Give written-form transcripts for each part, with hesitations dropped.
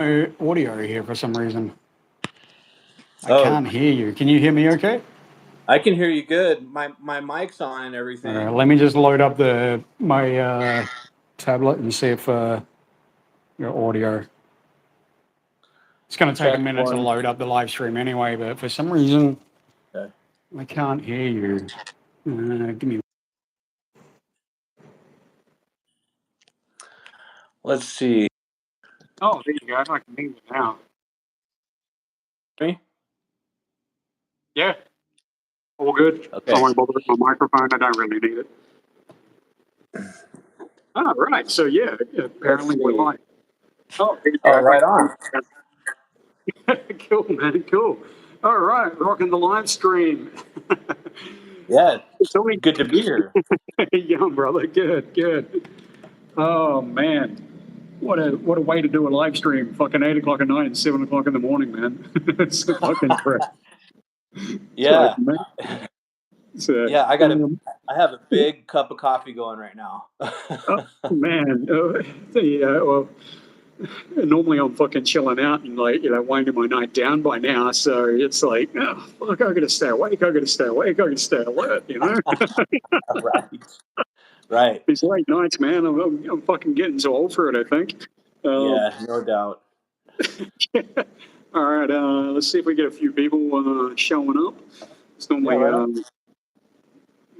audio here for some reason. I Oh, can't hear you. Can you hear me okay? I can hear you good. My mic's on and All right, everything. let me just load up the my tablet and see if your audio. It's going to take a Check minute to one. load up the live stream anyway, but for some reason Okay. I can't hear you. Give me. Let's see. Oh, there you go. I can hear you now. Me? Yeah, all good. I Okay. won't bother with my microphone. I don't really need it. Oh, right. So yeah, Let's apparently we're see. live. Oh, there you Oh, go. right on. Cool, man. Cool. All right, rocking the live stream. Yeah, It's only good to be here. young, brother. Good, good. Oh man, what a way to do a live stream. Fucking 8 o'clock at night and 7 o'clock in the morning, man. It's fucking crap. So, Yeah. man, so, Yeah, um, I have a big cup of coffee going right now. oh, man, well, normally I'm fucking chilling out and like winding my night down by now. So it's like, oh, fuck, I gotta stay awake. I gotta stay awake. I gotta stay alert. Right. Right. These late nights, man. I'm fucking getting too old for it. I think. Um, Yeah, no doubt. all right, let's see if we get a few people showing up. It's Yeah, normally right on.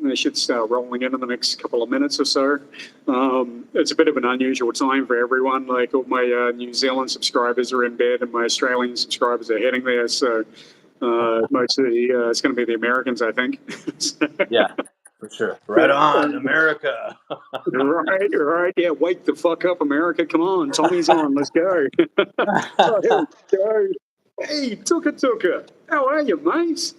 they should start rolling in the next couple of minutes or so. It's a bit of an unusual time for everyone. Like all my New Zealand subscribers are in bed, and my Australian subscribers are heading there. So most of the it's going to be the Americans, I think. Yeah, for sure. Yeah, Right on, America. right, right. Yeah, wake the fuck up, America. Come on, Tommy's on. Let's go. Oh, here we go. Hey, Tuka. How are you, mate?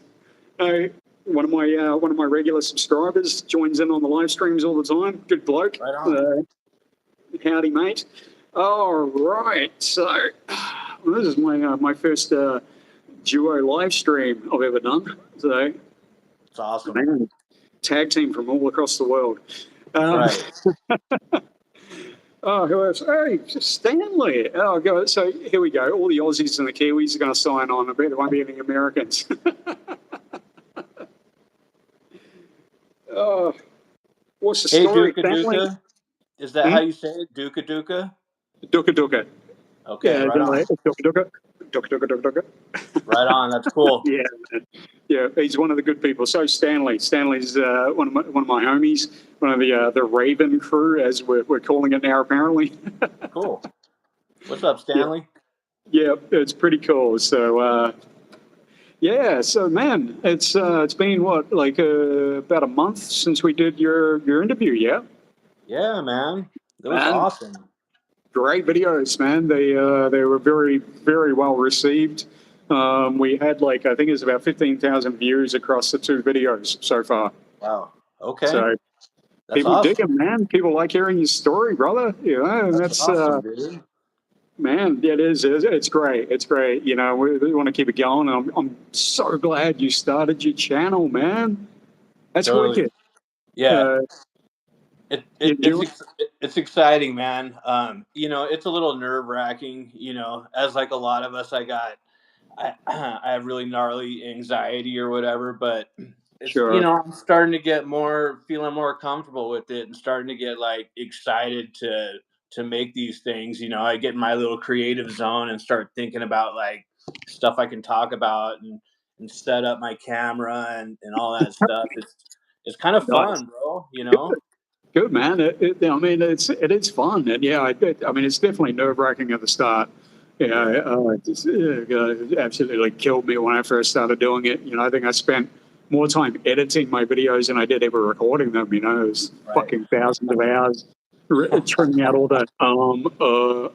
Uh, one of my regular subscribers joins in on the live streams all the time. Good bloke. Right on. Howdy, mate. All right. So well, this is my first duo live stream I've ever done. So It's awesome. man, tag team from all across the world. That's Um, right. oh, who else? Hey, Stanley. Oh, God. So here we go. All the Aussies and the Kiwis are going to sign on. I bet there won't be any Americans. Oh, what's the Hey, story, Duka Stanley? Duka. Is that Hmm? how you say it? Duka Duka? Duka. Okay, Yeah, right on. Duka. Duka. Right on. That's cool. Yeah, yeah, he's one of the good people. So Stanley's one of my homies, one of the Raven crew, as we're calling it now, apparently. Cool. What's up, Yeah, Stanley? yeah, it's pretty cool. So yeah, so man, it's been what like about a month since we did your interview. Yeah, Yeah, man. That was man, awesome. great videos, man. They were very well received. We had like I think it's about 15,000 views across the two videos so far. Wow. Okay. So That's people dig awesome. them, man. People like hearing your story, brother. And That's that's awesome, dude. man. It is. It's great. It's great. We want to keep it going. I'm so glad you started your channel, man. That's Totally. wicked. Yeah. Uh, you do It's exciting, man. It's a little nerve wracking. As like a lot of us, I have really gnarly anxiety or whatever, but it's sure. I'm starting to get feeling more comfortable with it and starting to get like excited to make these things. I get in my little creative zone and start thinking about like stuff I can talk about and set up my camera and all that stuff. It's kind of Nice. fun, bro. Good, man. I mean, it is fun, and yeah, I mean, it's definitely nerve wracking at the start. Yeah. It absolutely like killed me when I first started doing it. I think I spent more time editing my videos than I did ever recording them. It was Right. fucking thousands of hours trimming out all that all the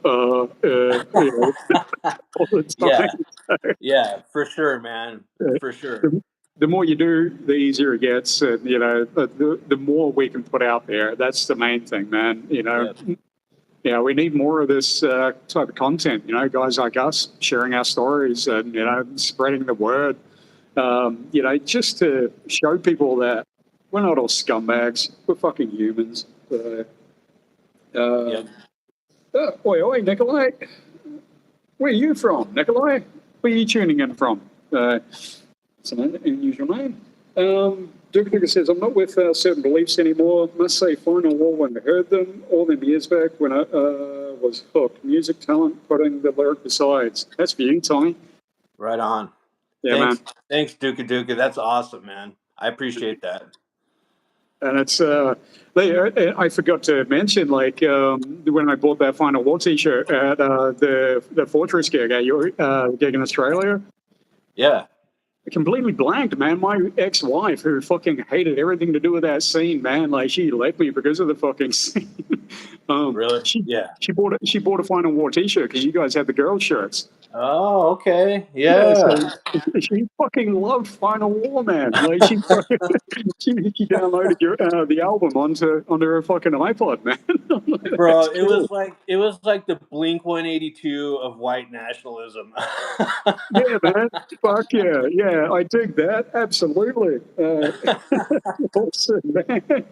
Yeah. time. Yeah, for sure, man. So, For sure. the more you do, the easier it gets, and the more we can put out there. That's the main thing, man. Yeah. Yeah, we need more of this type of content. Guys like us sharing our stories and spreading the word. Just to show people that we're not all scumbags. We're fucking humans. Yeah. Oi, Nikolai. Where are you from, Nikolai? Where are you tuning in from? It's an unusual name. Duke Duke says, I'm not with certain beliefs anymore. Must say, Final War when I heard them all them years back when I was hooked. Music talent, putting the lyric besides. That's for you, Tommy. Right on. Yeah, man. Thanks, Duka Duka. That's awesome, man. I appreciate that. And it's, I forgot to mention, like, when I bought that Final War t-shirt at the Fortress gig, at your gig in Australia, Yeah. I completely blanked, man. My ex-wife, who fucking hated everything to do with that scene, man, like she left me because of the fucking scene. Really? She Yeah. she bought a Final War t-shirt because you guys had the girl shirts. Oh, okay. Yeah, Yeah. so she fucking loved Final War, man. Like she fucking she downloaded the album onto her fucking iPod, man. Bro, That's cool. it was like the Blink 182 of white nationalism. Yeah, man. Fuck yeah, yeah. I dig that absolutely. Awesome, man.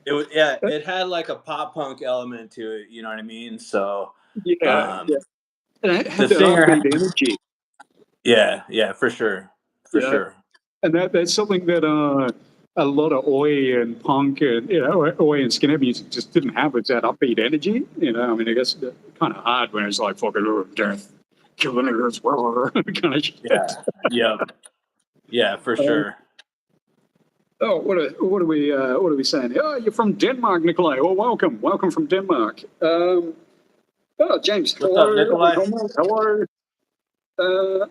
Yeah, it had like a pop punk element to it, you know what I mean? So Yeah, yeah. um And it the had that singer upbeat energy. yeah, for sure. For Yeah, sure. and that's something that a lot of oi and punk and oi and skinhead music just didn't have, was that upbeat energy. I mean, I guess it's kind of hard when it's like fucking death, killing it as well, kind of Yeah. shit. Yep. Yeah, for Um, sure. oh, what are we saying? Oh, you're from Denmark, Nikolai. Well, welcome from Denmark. Oh, James, What's up, hello, Nikolai? hello. Uh,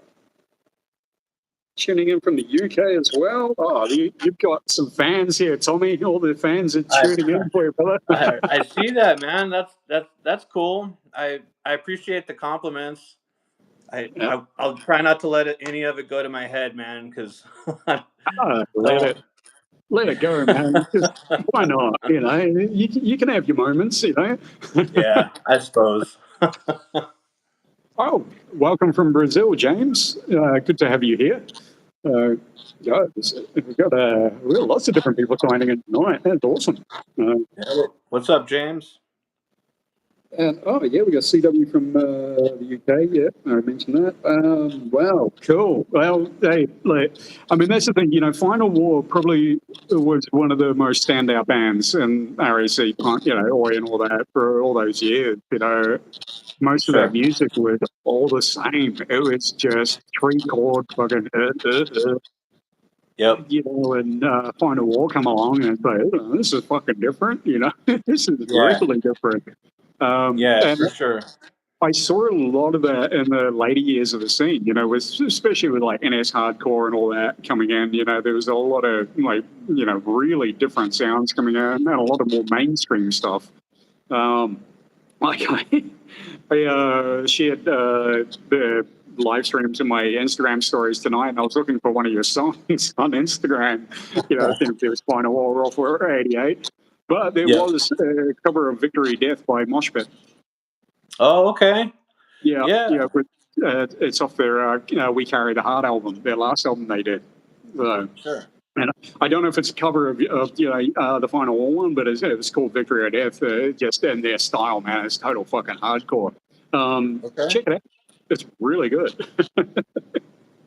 Tuning in from the UK as well. Oh, you've got some fans here, Tommy. All the fans are I tuning in for you, brother. I see that, man. That's cool. I appreciate the compliments. Yeah. I'll try not to let any of it go to my head, man, because I Let don't. it go, man. Just why not? You can have your moments. Yeah, I suppose. Oh, welcome from Brazil, James. Good to have you here. Yeah, we've got lots of different people signing in tonight. That's awesome. Uh, Yeah. What's up, James? And oh yeah, we got CW from the UK. Yeah, I mentioned that. Wow, cool. Well, I mean, that's the thing. Final War probably was one of the most standout bands in RAC punk. Oi and all that for all those years. Most of that Sure. music was all the same. It was just three chord fucking. Yep. And Final War come along and it's like, oh, this is fucking different. This is Yeah. really different. Yeah, And for sure. I saw a lot of that in the later years of the scene, especially with like NS hardcore and all that coming in. There was a lot of like, really different sounds coming in and a lot of more mainstream stuff. Like I shared the live streams in my Instagram stories tonight, and I was looking for one of your songs on Instagram. I think there was Final War off for '88, but there Yep. was a cover of Victory Death by Moshpit. Oh, okay. Yeah, yeah, Yeah. but it's off their "We Carry the Heart" album, their last album they did. So, Sure. and I don't know if it's a cover of the Final War one, but it's called "Victory or Death." Just in their style, man, it's total fucking hardcore. Okay. Check it out; it's really good.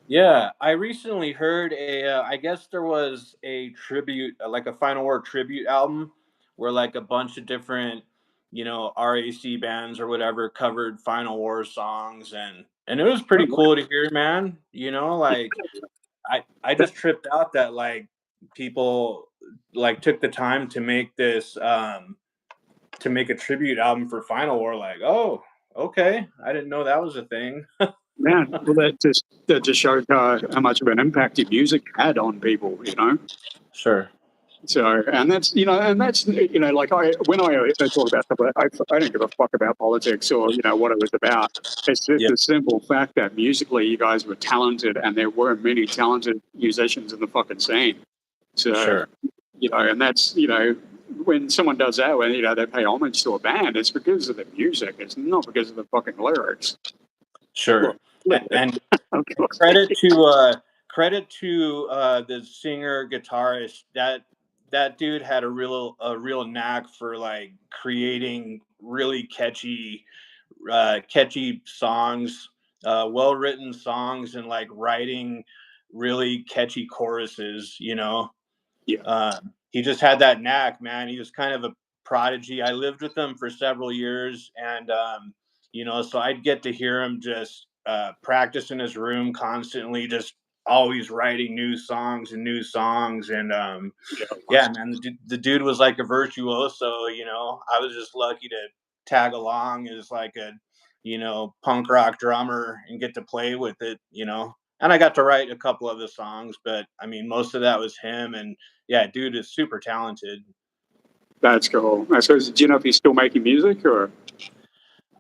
Yeah, I recently heard I guess there was a tribute, like a Final War tribute album, where like a bunch of different, RAC bands or whatever covered Final War songs, and it was Oh, pretty wow. cool to hear, man. Like I just tripped out that like people like took the time to make this to make a tribute album for Final War. Like, oh, okay, I didn't know that was a thing. Man, well, that just showed how much of an impact your music had on people. Sure. So, like when I talk about stuff, I don't give a fuck about politics or what it was about. It's just Yeah. the simple fact that musically you guys were talented, and there were many talented musicians in the fucking scene. So, Sure. and that's when someone does that, when they pay homage to a band, it's because of the music. It's not because of the fucking lyrics. Well, Sure. a little bit, And of course. credit to the singer guitarist. That dude had a real knack for like creating really catchy catchy songs, well-written songs, and like writing really catchy choruses. Yeah. He just had that knack, man. He was kind of a prodigy. I lived with him for several years, and so I'd get to hear him just practice in his room constantly, just always writing new songs and new songs. And Yeah. yeah, man, the dude was like a virtuoso. I was just lucky to tag along as like a punk rock drummer and get to play with it. And I got to write a couple of the songs, but I mean, most of that was him. And yeah, dude is super talented. That's cool. I suppose, do you know if he's still making music or?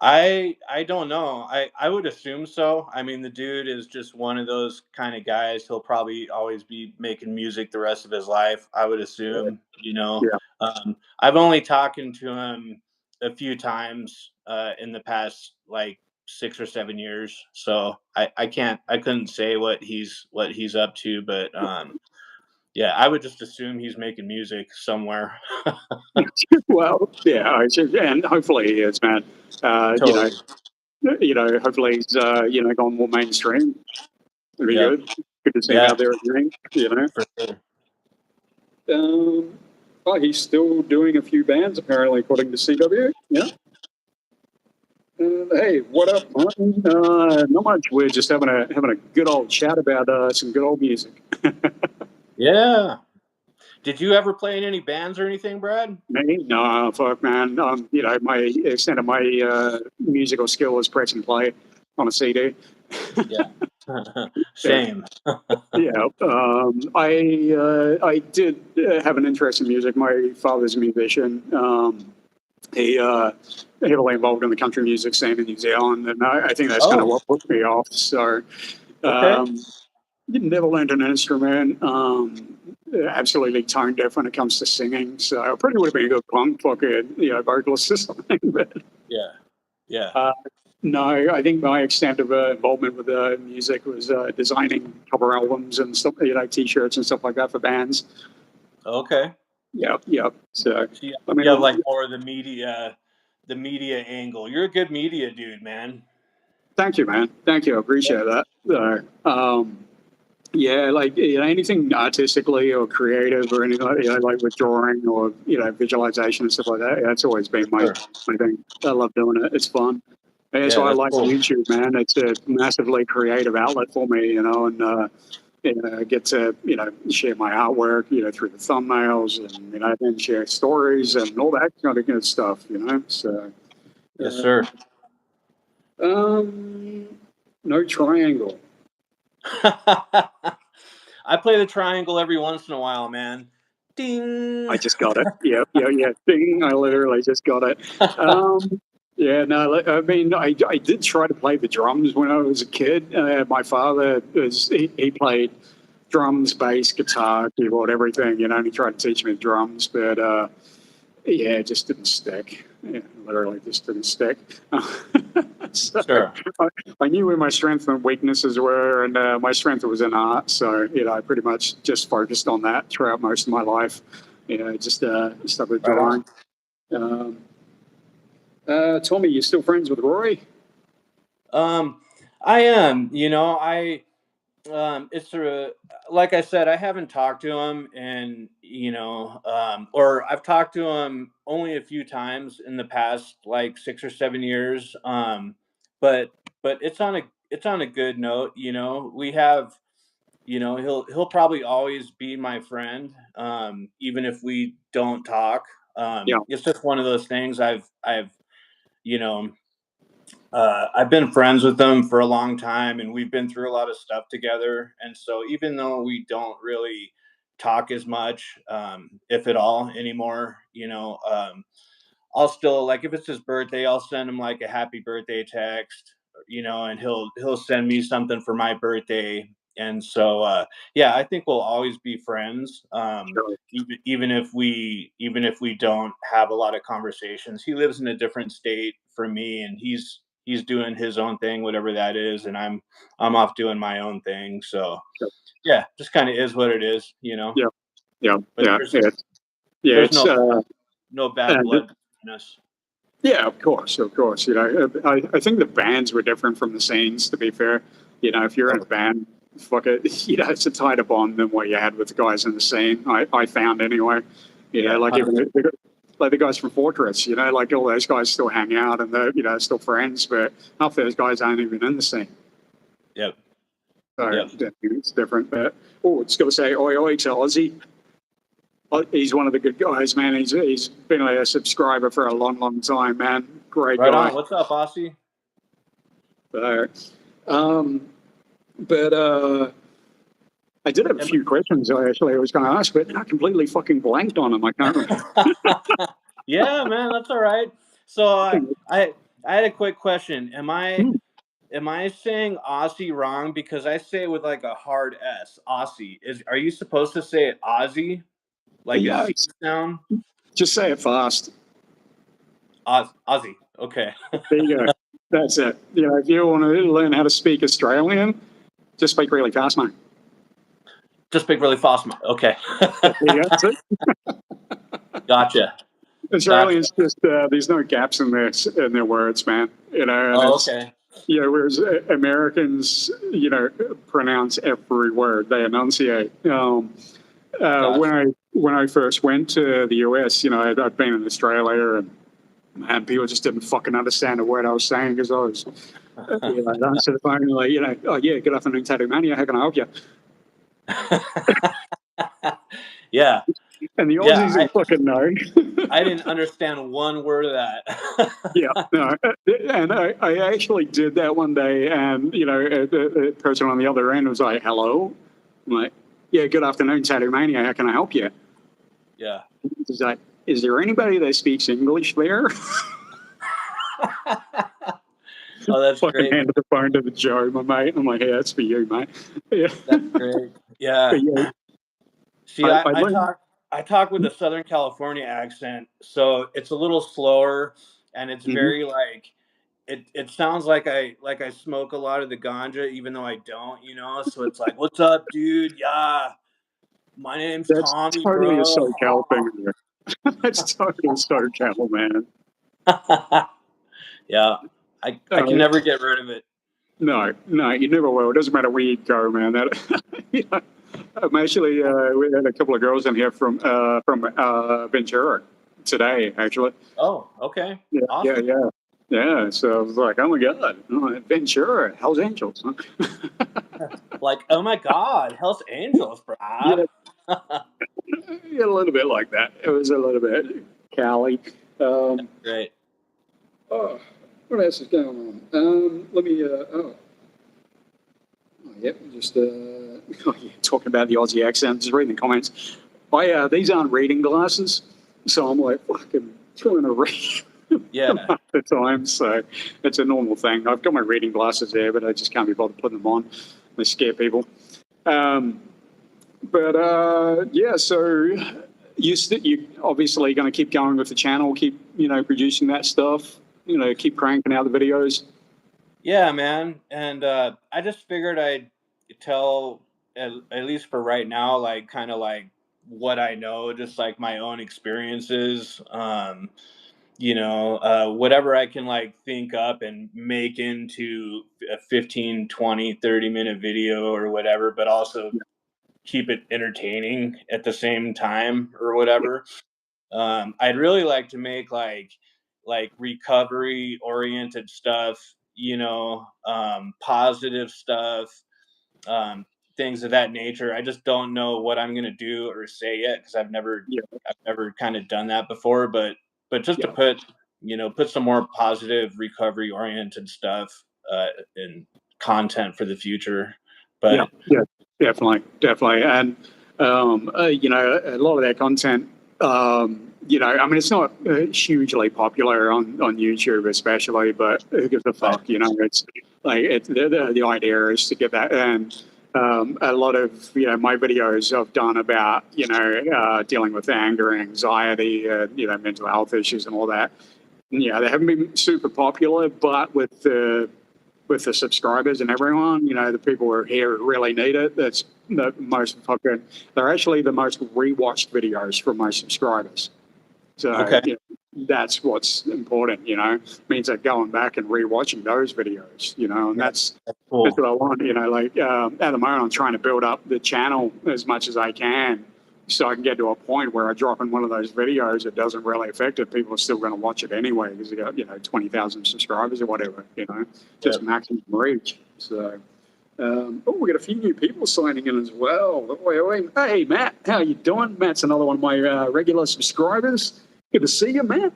I don't know. I would assume so. I mean, the dude is just one of those kind of guys. He'll probably always be making music the rest of his life, I would assume. Yeah. I've only talked to him a few times in the past like 6 or 7 years. So I couldn't say what he's up to, but yeah, I would just assume he's making music somewhere. Well, yeah, and hopefully he is, man. Uh, you know, Totally. hopefully he's gone more mainstream. It'd be Yep. good. Good to see him Yeah, out there again. for sure. Um, oh, he's still doing a few bands apparently, according to CW. Yeah. Hey, what up, Martin? Not much. We're just having a good old chat about some good old music. Yeah. Did you ever play in any bands or anything, Brad? Me? No, fuck, man. My extent of my musical skill is press and play on a CD. Yeah. Yeah, Shame. yeah. I did have an interest in music. My father's a musician. He heavily involved in the country music scene in New Zealand, and I think that's kind of Oh, what put me off. So, okay. um, never learned an instrument. Absolutely tone deaf when it comes to singing. So I probably would have been a good punk fucking vocalist or something. But Yeah. Yeah. uh, no, I think my extent of involvement with music was designing cover albums and stuff, T-shirts and stuff like that for bands. Okay. Yep, yep. So So I you have mean, like more of the media angle. You're a good media dude, man. thank you, man. Thank you. I appreciate that. Yeah, like anything artistically or creative or anything like with drawing or visualization and stuff like that. That's always been my Sure. my thing. I love doing it. It's fun. And that's Yeah, why I that's like cool. YouTube, man. It's a massively creative outlet for me, and I get to share my artwork, through the thumbnails, and then share stories and all that kind of good stuff. So, Yes, uh, sir. no triangle. I play the triangle every once in a while, man. Ding. I just got it. Yeah, yeah, yeah. Ding! I literally just got it. Yeah, no. I mean, I did try to play the drums when I was a kid. My father he played drums, bass, guitar, keyboard, everything. And he tried to teach me drums, but yeah, it just didn't stick. Yeah, literally just didn't stick. So Sure. I knew where my strengths and weaknesses were, and my strength was in art. So I pretty much just focused on that throughout most of my life. Just stuck with Right on. drawing. Um, Tommy, you still friends with Roy? Um, I am. It's like I said, I haven't talked to him, and or I've talked to him only a few times in the past, like 6 or 7 years. But it's on a good note. We have. He'll probably always be my friend, even if we don't talk. Yeah, It's just one of those things. You know, I've been friends with them for a long time, and we've been through a lot of stuff together. And so, even though we don't really talk as much, if at all, anymore, I'll still like if it's his birthday, I'll send him like a happy birthday text, and he'll send me something for my birthday. And so, yeah, I think we'll always be friends, sure. even if we don't have a lot of conversations. He lives in a different state from me, and he's doing his own thing, whatever that is, and I'm off doing my own thing. So, Sure. yeah, just kind of is what it is. Yeah, yeah, But yeah, there's yeah. Yeah, there's it's no bad and blood between us. Yeah, of course, of course. You know, I think the bands were different from the scenes. To be fair, you know, if you're in a band, fuck it, you know, it's a tighter bond than what you had with the guys in the scene. I found anyway. You know, Yeah, like 100%. even like the guys from Fortress. You know, like all those guys still hang out and they're, you know, still friends, but half those guys aren't even in the scene. Yep. So Yep. yeah, it's different. But it's got to say, oi oi to Ozzy. He's one of the good guys, man. He's been a subscriber for a long, long time, man. Great Right guy. on. What's up, Aussie? So, um, but I did have a few questions I was going to ask, but I completely fucking blanked on them. I can't remember. Yeah, man, that's all right. So I had a quick question. Am I saying Aussie wrong? Because I say it with like a hard S. Aussie. Are you supposed to say it Aussie? Like a Yeah, Z sound? just say it fast. Aussie. Okay. There you go. That's it. You know, if you want to learn how to speak Australian, just speak really fast, mate. Just speak really fast. Okay. There you go. That's it. Gotcha. Gotcha. Australians just there's no gaps in their words, man. You know, and Oh, it's okay. you know, whereas Americans, you know, pronounce every word, they enunciate. Gotcha. When I first went to the US, you know, I'd been in Australia, and people just didn't fucking understand a word I was saying because I was, you know, I'd answer the phone like, you know, oh yeah, good afternoon, Tattoo Mania, how can I help you? Yeah. And the Yeah. Aussies will fucking know. I didn't understand one word of Yeah, that. no, and I actually did that one day, and you know, the person on the other end was like, "Hello," I'm like, "Yeah, good afternoon, Tattoo Mania. How can I help you?" Yeah. He's like, "Is there anybody that speaks English there?" Oh, that's Fucking great, man. handed the phone to the Joe, my mate. I'm like, "Yeah, that's for you, mate." Yeah, That's great. but Yeah. yeah, See, I I learned. talk with a Southern California accent, so it's a little slower and it's Mhm. very like it sounds like I smoke a lot of the ganja even though I don't, you know? So it's like, "What's up, dude? Yeah, my name's That's Tommy, totally a bro." SoCal thing. There. That's totally SoCal, man. Yeah. I can Uh, never get rid of it. No, no, you never will. It doesn't matter where you go, man. That, you know, I'm actually, we had a couple of girls in here from Ventura today, actually. Oh, okay. Yeah, yeah, Awesome. yeah, yeah. So I was like, oh my god, oh, Ventura, Hell's Angels. Huh? Like, "Oh my god, Hell's Angels, Yeah, bruh." yeah, a little bit like that. It was a little bit Cali. Um, Great. oh, what else is going on? Let me. Yep, just oh, yeah, talking about the Aussie accent, just reading the comments. These aren't reading glasses, so I'm like fucking trying to read Yeah. half the time. So it's a normal thing. I've got my reading glasses there, but I just can't be bothered putting them on. They scare people. Um, but yeah, so you obviously going to keep going with the channel, keep producing that stuff, keep cranking out the videos. Yeah, man. And I just figured I'd tell, at least for right now, like kind of like what I know, just like my own experiences. Whatever I can like think up and make into a 15, 20, 30 minute video or whatever, but also keep it entertaining at the same time or whatever. I'd really like to make like recovery oriented stuff, positive stuff, um, things of that nature. I just don't know what I'm gonna do or say yet because Yeah, I've never kind of done that before. But just to yeah, put some more positive recovery oriented stuff in content for the future. yeah, But yeah, definitely, definitely. And a lot of that content, I mean, it's not hugely popular on YouTube, especially, but who gives a but fuck? It's like the idea is to get that. And a lot of my videos I've done about dealing with anger, anxiety, mental health issues, and all that. Yeah, they haven't been super popular, but with the subscribers and everyone, the people who are here who really need it. That's the most fucking. They're actually the most rewatched videos from my subscribers. So okay, that's what's important, you know. It means that going back and rewatching those videos, you know, and Yeah, that's cool. what I want, you know. Like at the moment, I'm trying to build up the channel as much as I can, so I can get to a point where I drop in one of those videos, it doesn't really affect it. People are still going to watch it anyway because they got 20,000 subscribers or whatever, you know, just maximum reach. So. We got a few new people signing in as well. Hey, Matt, how you doing? Matt's another one of my regular subscribers. Good to see you, Matt.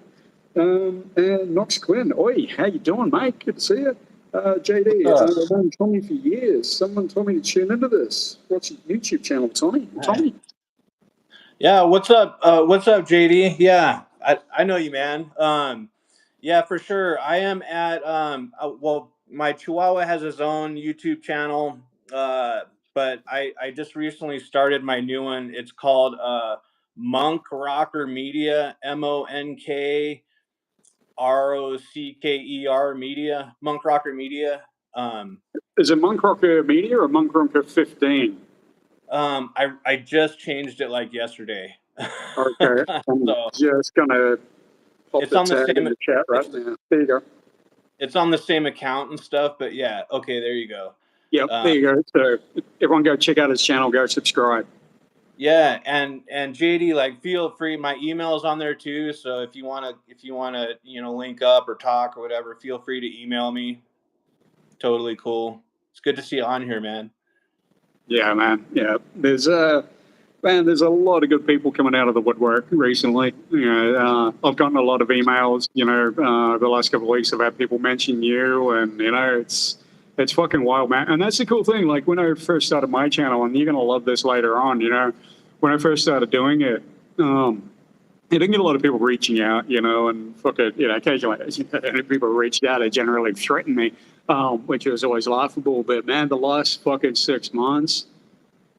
And Knox Quinn, oi, how you doing, mate? Good to see you. JD, I've known Tommy for years. Someone told me to tune into this. What's your YouTube channel, Tommy? Tommy? Yeah, what's up? What's up, JD? Yeah, I know you, man. Yeah, for sure. I am at well, my Chihuahua has his own YouTube channel, but I just recently started my new one. It's called Monk Rocker Media, MONKROCKER Media, Monk Rocker Media. Is it Monk Rocker Media or Monk Rocker 15? I just changed it like yesterday. Okay, I'm So just gonna pop it's the on the tag in same. the chat right now. There you go. It's on the same account and stuff, but yeah, okay, there you go. Yep, there you go. So everyone go check out his channel, go subscribe. Yeah, and JD, like, feel free. My email is on there too, so if you wanna link up or talk or whatever, feel free to email me. Totally cool. It's good to see you on here, man. Yeah, man. Yeah, there's a lot of good people coming out of the woodwork recently. I've gotten a lot of emails. The last couple of weeks I've had people mention you, and it's fucking wild, man. And that's the cool thing. Like when I first started my channel, and you're gonna love this later on. When I first started doing it, I didn't get a lot of people reaching out. And occasionally people reached out. They generally threatened me, which was always laughable. But man, the last fucking 6 months.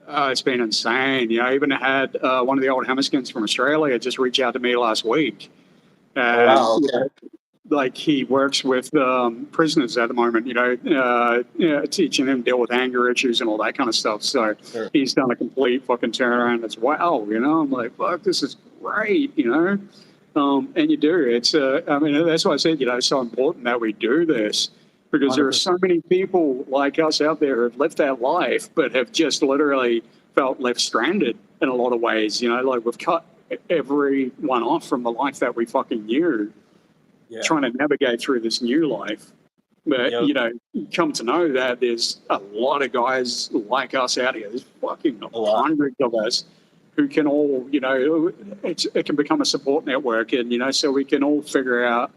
It's been insane. I even had one of the old Hammerskins from Australia just reach out to me last week. Oh And, wow, okay. like he works with prisoners at the moment, teaching them deal with anger issues and all that kind of stuff. So Sure. he's done a complete fucking turnaround. It's wow, I'm like, fuck, this is great, and you do. It's, that's why I said, it's so important that we do this because there are 100%. so many people like us out there who have lived that life, but have just literally felt left stranded in a lot of ways. Like we've cut everyone off from the life that we fucking knew, trying to navigate through this new life. But, Yep. you come to know that there's a lot of guys like us out here. There's fucking A lot. hundreds of us who can all, it can become a support network. And, so we can all figure out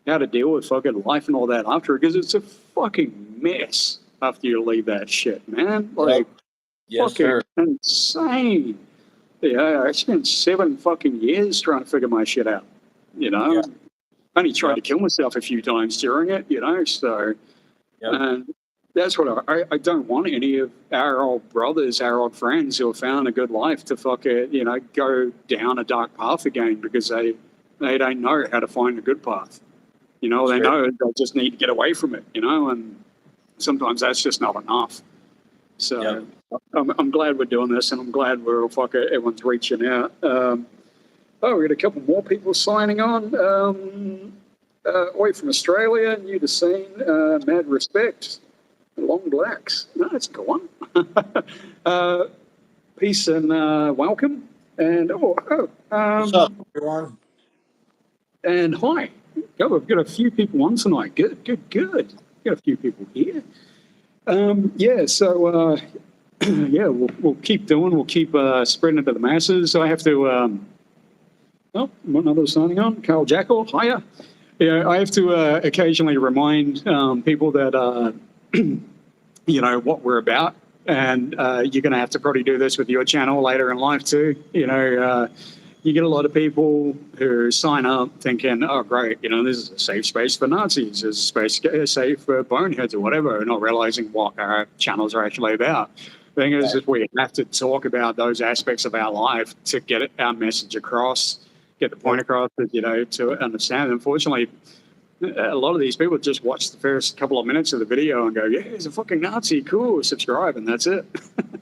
how to deal with fucking life and all that after, because it's a fucking mess after you leave that shit, man. Like, Yes, fucking sir. insane. Yeah, I spent 7 fucking years trying to figure my shit out, Yeah. only tried to kill myself a few times during it, so and that's what I don't want any of our old brothers, our old friends who have found a good life to go down a dark path again because they don't know how to find a good path. They Sure. know they just need to get away from it, and sometimes that's just not enough. So I'm glad we're doing this, and I'm glad everyone's reaching out. We got a couple more people signing on. Away from Australia, new to scene, mad respect, long blacks. No, that's a good one. Peace and welcome. And What's up, everyone? and hi. We've got a few people on tonight. Good. Got a few people here. So we'll keep doing. We'll keep spreading it to the masses. I have to. One other signing on. Carl Jackal. Hiya. Yeah, I have to occasionally remind people that what we're about, and you're going to have to probably do this with your channel later in life too. You get a lot of people who sign up thinking, "Oh, great, this is a safe space for Nazis, this is a space safe for boneheads or whatever," not realizing what our channels are actually about. The thing is, we have to talk about those aspects of our life to get our message across. Get the point across, to understand. Unfortunately, a lot of these people just watch the first couple of minutes of the video and go, "Yeah, he's a fucking Nazi, cool, subscribe," and that's it.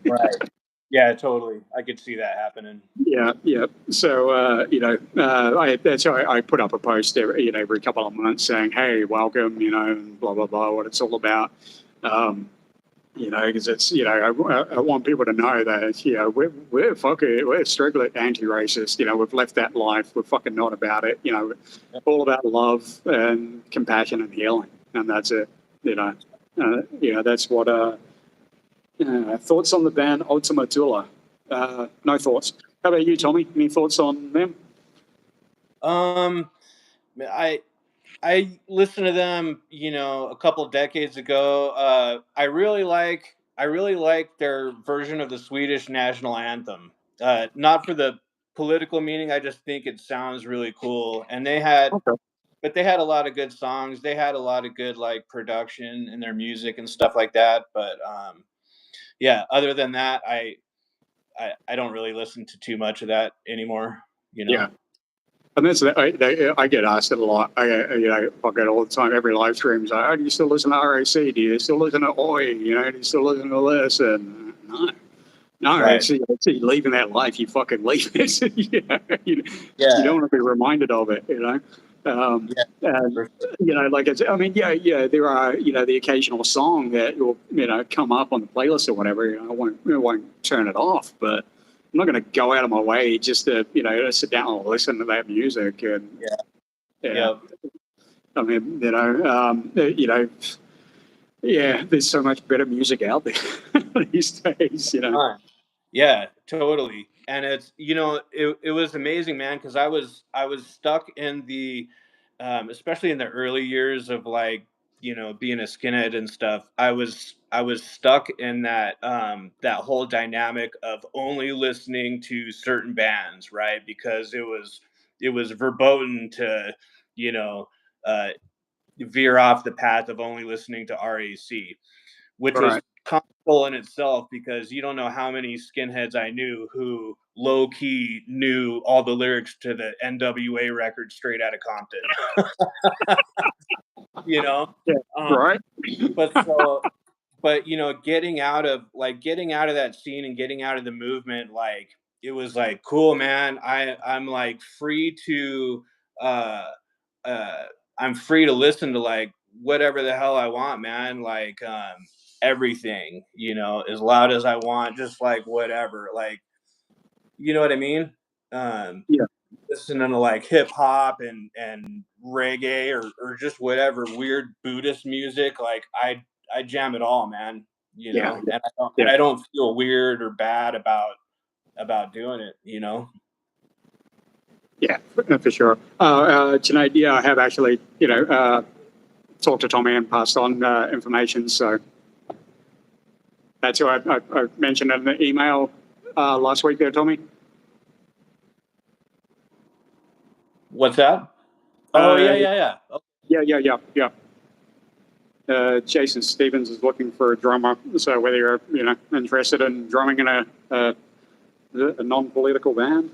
Right. Yeah, totally. I could see that happening. Yeah, yeah. So that's why I put up a post every couple of months saying, "Hey, welcome," and blah blah blah, what it's all about. Because it's I want people to know that we're strictly anti-racist. We've left that life. We're fucking not about it. All about love and compassion and healing, and that's it. That's what. Thoughts on the band Ultima Thule? No thoughts. How about you, Tommy? Any thoughts on them? I listened to them, a couple of decades ago. I really like their version of the Swedish national anthem. Not for the political meaning. I just think it sounds really cool. And Okay. but they had a lot of good songs. They had a lot of good like production in their music and stuff like that. But yeah, other than that, I don't really listen to too much of that anymore. Yeah. And that's I get asked it a lot. I get all the time. Every live stream is like, "Oh, do you still listen to RAC? Do you still listen to Oi? Do you still listen to this?" And no, Right. it's leaving that life. You fucking leave it. You don't Yeah. want to be reminded of it. Yeah. And For sure. like it's. I mean, yeah. There are the occasional song that will come up on the playlist or whatever. I won't turn it off, but I'm not going to go out of my way just to sit down and listen to that music. And Yeah. yeah, Yep. I mean, yeah. There's so much better music out there these days. Fun. Yeah, totally. And it was amazing, man, because I was stuck in the especially in the early years of like, being a skinhead and stuff. I was stuck in that whole dynamic of only listening to certain bands, right? Because it was verboten to, you know, uh veer off the path of only listening to RAC, which was Right. comical in itself because you don't know how many skinheads I knew who low key knew all the lyrics to the NWA record Straight Outta Compton. you know, Yeah. um, Right. but so but getting out of that scene and getting out of the movement, like it was like cool, man. I'm like free to uh uh I'm free to listen to like whatever the hell I want, man. Like everything, as loud as I want, just like whatever. Like, you know what I mean? Um Yeah. Listening to like hip hop and reggae or just whatever weird Buddhist music, like I jam it all, man. Yeah. And Yeah. I don't feel weird or bad about doing it. Yeah, for sure. Tonight, yeah, I have actually, talked to Tommy and passed on information. So that's who I mentioned in the email last week there, Tommy. What's that? Oh Uh, yeah. Oh, yeah. Jason Stevens is looking for a drummer. So whether you're, interested in drumming in a non-political band.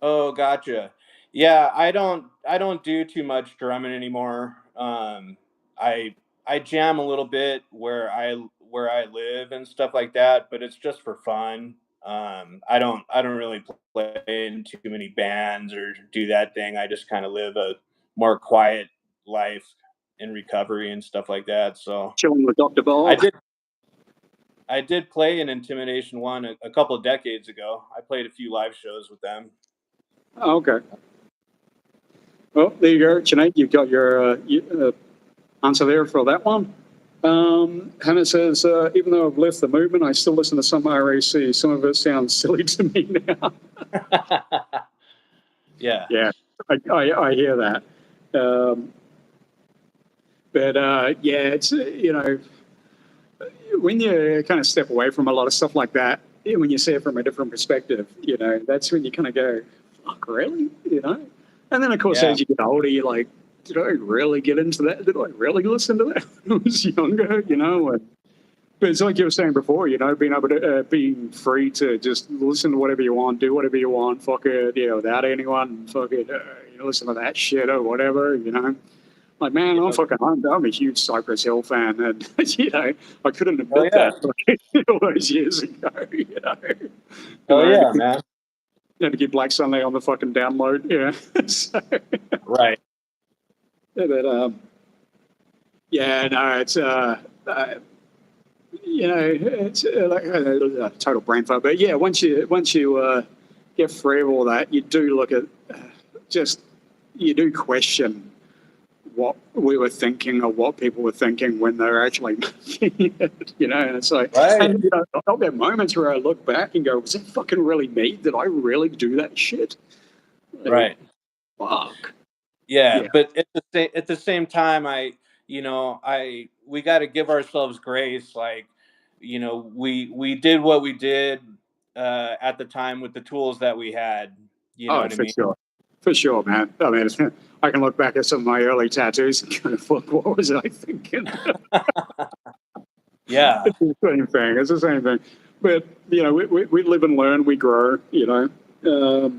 oh, gotcha. Yeah, I don't do too much drumming anymore. I I jam a little bit where I live and stuff like that, but it's just for fun. I don't really play in too many bands or do that thing. I just kind of live a more quiet life in recovery and stuff like that. So Chilling with Dr. I Bob. did I did play in Intimidation One a couple of decades ago. I played a few live shows with them. Oh, okay. Well, there you go. Tonight, you've got your answer there for that one. Hannah says, even though I've left the movement, I still listen to some RAC. Some of it sounds silly to me now. Yeah. Yeah, I hear that. Um, but yeah, it's, when you kind of step away from a lot of stuff like that, when you see it from a different perspective, that's when you kind of go, fuck, really? And then, of course, Yeah. as you get older, you're like, did I really get into that? Did I really listen to that when I was younger? But it's like you were saying before, being able to, being free to just listen to whatever you want, do whatever you want, fuck it, without anyone, fuck it, listen to that shit or whatever. Like, man, You know? I'm a huge Cypress Hill fan, and I couldn't Oh admit yeah. that all those years ago. Oh I yeah, man. had to get Black Sunday on the fucking download. So, Right. but yeah, no, it's it's like a total brain fuck. But yeah, once you get free of all that, you do look at just you do question what we were thinking or what people were thinking when they're actually making it, and it's like, Right. and I'll get moments where I look back and go, was it fucking really me? Did I really do that shit? Like, Right. fuck. Yeah, Yeah. but at the same time, we got to give ourselves grace. Like, we did what we did at the time with the tools that we had. You know Oh, what I for mean? sure. For sure, man. I mean, I can look back at some of my early tattoos and go, fuck, what was I thinking? Yeah. It's the same thing. It's the same thing. But, we live and learn, we grow. Oh,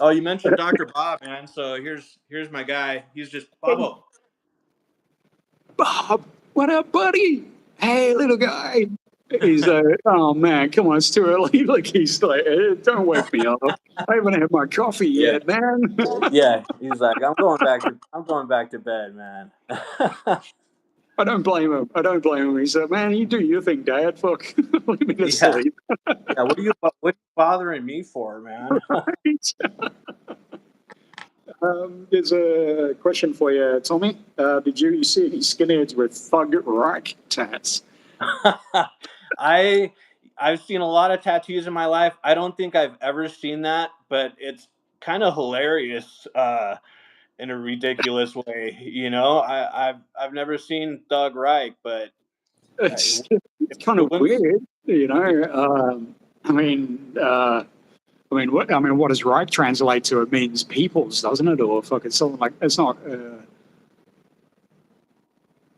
you mentioned Dr. Bob, man. So here's my guy. He's just Bobo. Bob, what up, buddy? Hey, little guy. He's oh man, come on, it's too early. Like he's like, don't wake me up. I haven't had my coffee Yeah. yet, man. Yeah. He's like, I'm going back to bed, man. I don't blame him. I don't blame him. He's like, man, you do your thing, Dad. Fuck, leave me to Yeah. sleep. Yeah. What are you bothering me for, man? There's a question for you, Tommy. Did you see any skinheads with Thug Reich tats? I I've seen a lot of tattoos in my life. I don't think I've ever seen that, but it's kind of hilarious in a ridiculous way. I've never seen Thug Reich, but It's if kind the of women, weird. I mean, what does Reich translate to? It means peoples, doesn't it? Or fucking something like it's not.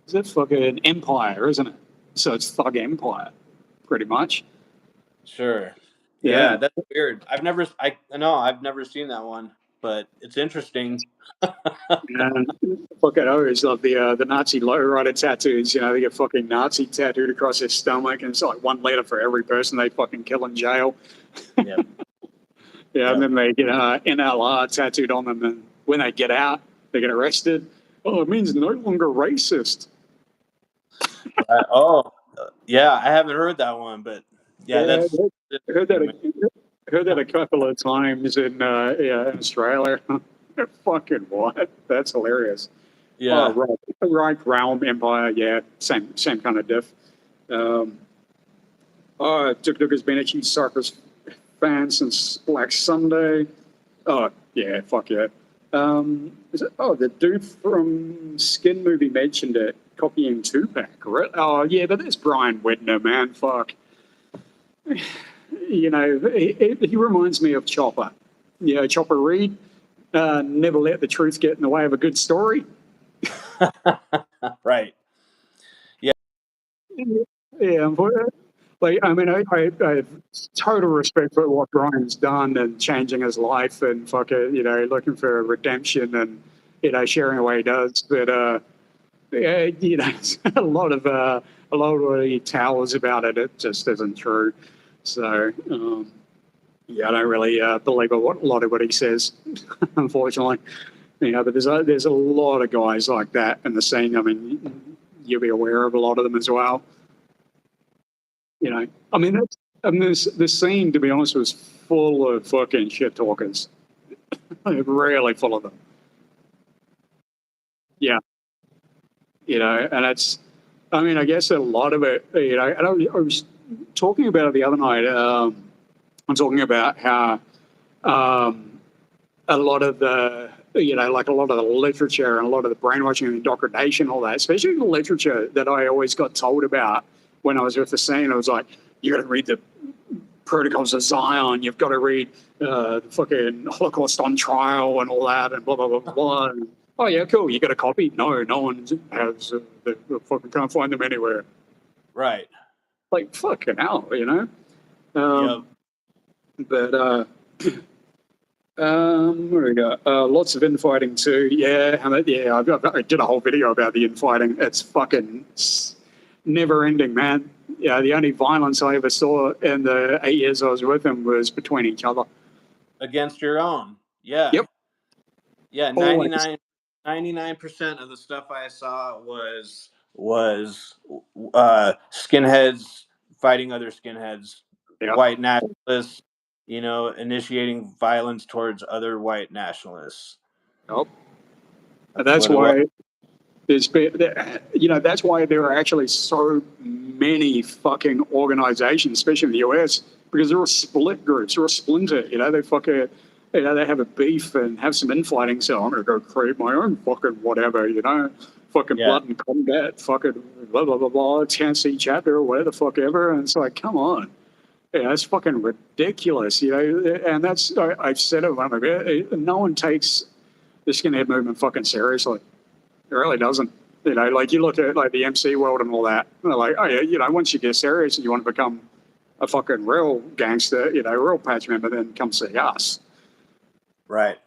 Is it fucking empire, isn't it? So it's Thug Empire, pretty much. sure, Yeah. yeah, that's weird. I've never seen that one, but it's interesting. And fucking I always love the Nazi lowrider tattoos. They get fucking Nazi tattooed across their stomach, and it's like 1 letter for every person they fucking kill in jail. Yeah, Yeah, and yeah. then they get NLR tattooed on them, and when they get out, they get arrested. Oh, it means no longer racist. Oh, yeah. I haven't heard that one, but yeah, Yeah, that's I heard that. interesting, man. Heard that a couple of times in Australia. Fucking what? That's hilarious. Oh, Yeah, right, realm empire. Yeah, same kind of diff. Um, Duke has been a huge Cypress fan since Black Sunday. Oh yeah, fuck yeah. The dude from Skin Movie mentioned it, copying Tupac, right? Oh yeah, but that's Brian Whitner, man. Fuck. He reminds me of Chopper. Yeah, Chopper Reed. Never let the truth get in the way of a good story. right. Yeah, like I mean, I have total respect for what Brian's done and changing his life and fucking looking for redemption and sharing what he does. But yeah, a lot of what he tells about it, it just isn't true. So yeah, I don't really believe a lot of what he says, unfortunately. But there's a lot of guys like that in the scene. I mean, you'll be aware of a lot of them as well. I mean, this scene, to be honest, was full of fucking shit talkers. Like, really full of them. Yeah, and it's. I mean, I guess a lot of it. And I was talking about it the other night. I'm talking about how a lot of the like a lot of the literature and a lot of the brainwashing and indoctrination, all that, especially the literature that I always got told about when I was with the scene. I was like, you got to read the Protocols of Zion. You've got to read the fucking Holocaust on Trial and all that, and blah blah blah blah. And, oh yeah, cool. You got a copy? No, no one has. They fucking can't find them anywhere. Right. Like fucking hell. Yep. But What do we got? Lots of infighting too. Yeah, I did a whole video about the infighting. It's fucking never ending, man. Yeah, the only violence I ever saw in the 8 years I was with him was between each other. Against your own. Yeah. Yep, Yeah, always. 99% of the stuff I saw was skinheads fighting other skinheads, Yep, white nationalists, initiating violence towards other white nationalists. yep. And That's that's what it was. why there's been, that's why there are actually so many fucking organizations, especially in the US, because they're all split groups, they're all splinter. They fucking, they have a beef and have some infighting. So I'm going to go create my own fucking whatever, fucking Yeah. blood and combat, fucking blah, blah, blah, blah, Tennessee chapter or whatever the fuck ever. And it's like, come on. Yeah, it's fucking ridiculous, and I've said it, no one takes the skinhead movement fucking seriously. It really doesn't. Like you look at like the MC world and all that. And they're like, oh yeah, once you get serious and you want to become a fucking real gangster, real patch member, then come see us. Right.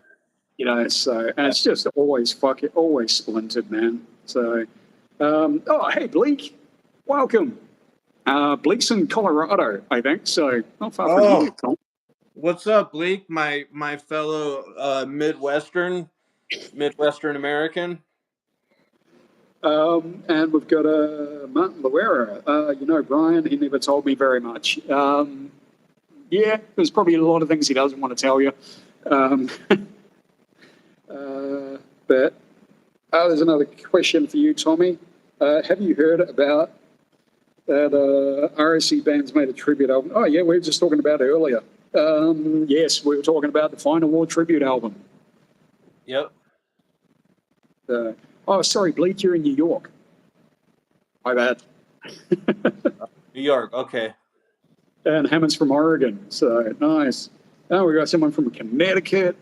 So and it's just always splintered, man. So, oh hey Bleak, welcome. Bleak's in Colorado, I think. So not far from Oh, you, Tom. what's up, Bleak? My fellow Midwestern American. And we've got Martin Loera. Brian, he never told me very much. Yeah, there's probably a lot of things he doesn't want to tell you. Um, but there's another question for you, Tommy. Have you heard about that RSC band's made a tribute album? Oh, yeah, we were just talking about it earlier. Yes, we were talking about the Final War tribute album. Yep. Oh, sorry, Bleak, you're in New York. My bad. New York. Okay. And Hammond's from Oregon, so nice. Oh, we got someone from Connecticut.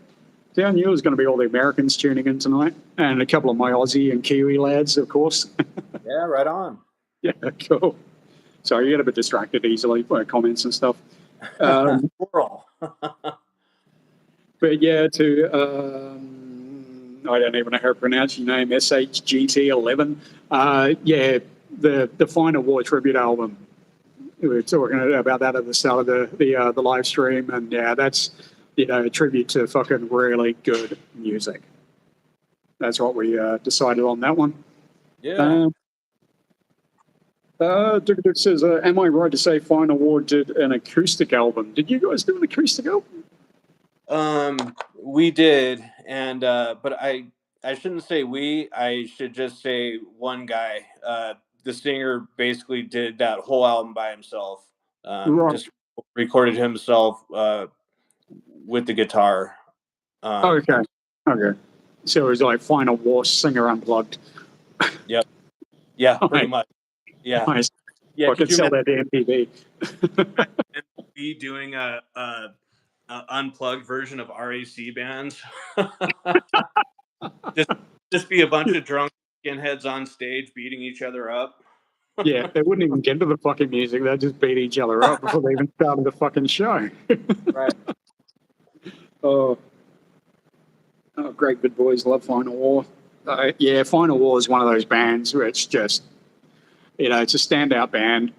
Down here is going to be all the Americans tuning in tonight, and a couple of my Aussie and Kiwi lads, of course. Yeah, right on. Yeah, cool. Sorry, you get a bit distracted easily by comments and stuff. Plural. But yeah, I don't even know how to pronounce your name, SHGT11. Yeah, the Final War tribute album. We were talking about that at the start of the live stream, and yeah, that's a tribute to fucking really good music. That's what we decided on that one. Yeah. Duke says, "Am I right to say Final War did an acoustic album? Did you guys do an acoustic album?" We did, and but I shouldn't say we. I should just say one guy. The singer basically did that whole album by himself. Right. Just recorded himself with the guitar. Okay. Okay. So it was like Final War singer unplugged. Yep. Yeah, Nice. pretty much. Yeah. Nice. Yeah. I could sell that to MTV. Be doing a unplugged version of RAC bands. just be a bunch of drunk skinheads on stage beating each other up. Yeah, they wouldn't even get to the fucking music. They'd just beat each other up before they even started the fucking show. Right. Oh, great good boys love Final War. Yeah, Final War is one of those bands where it's just, it's a standout band.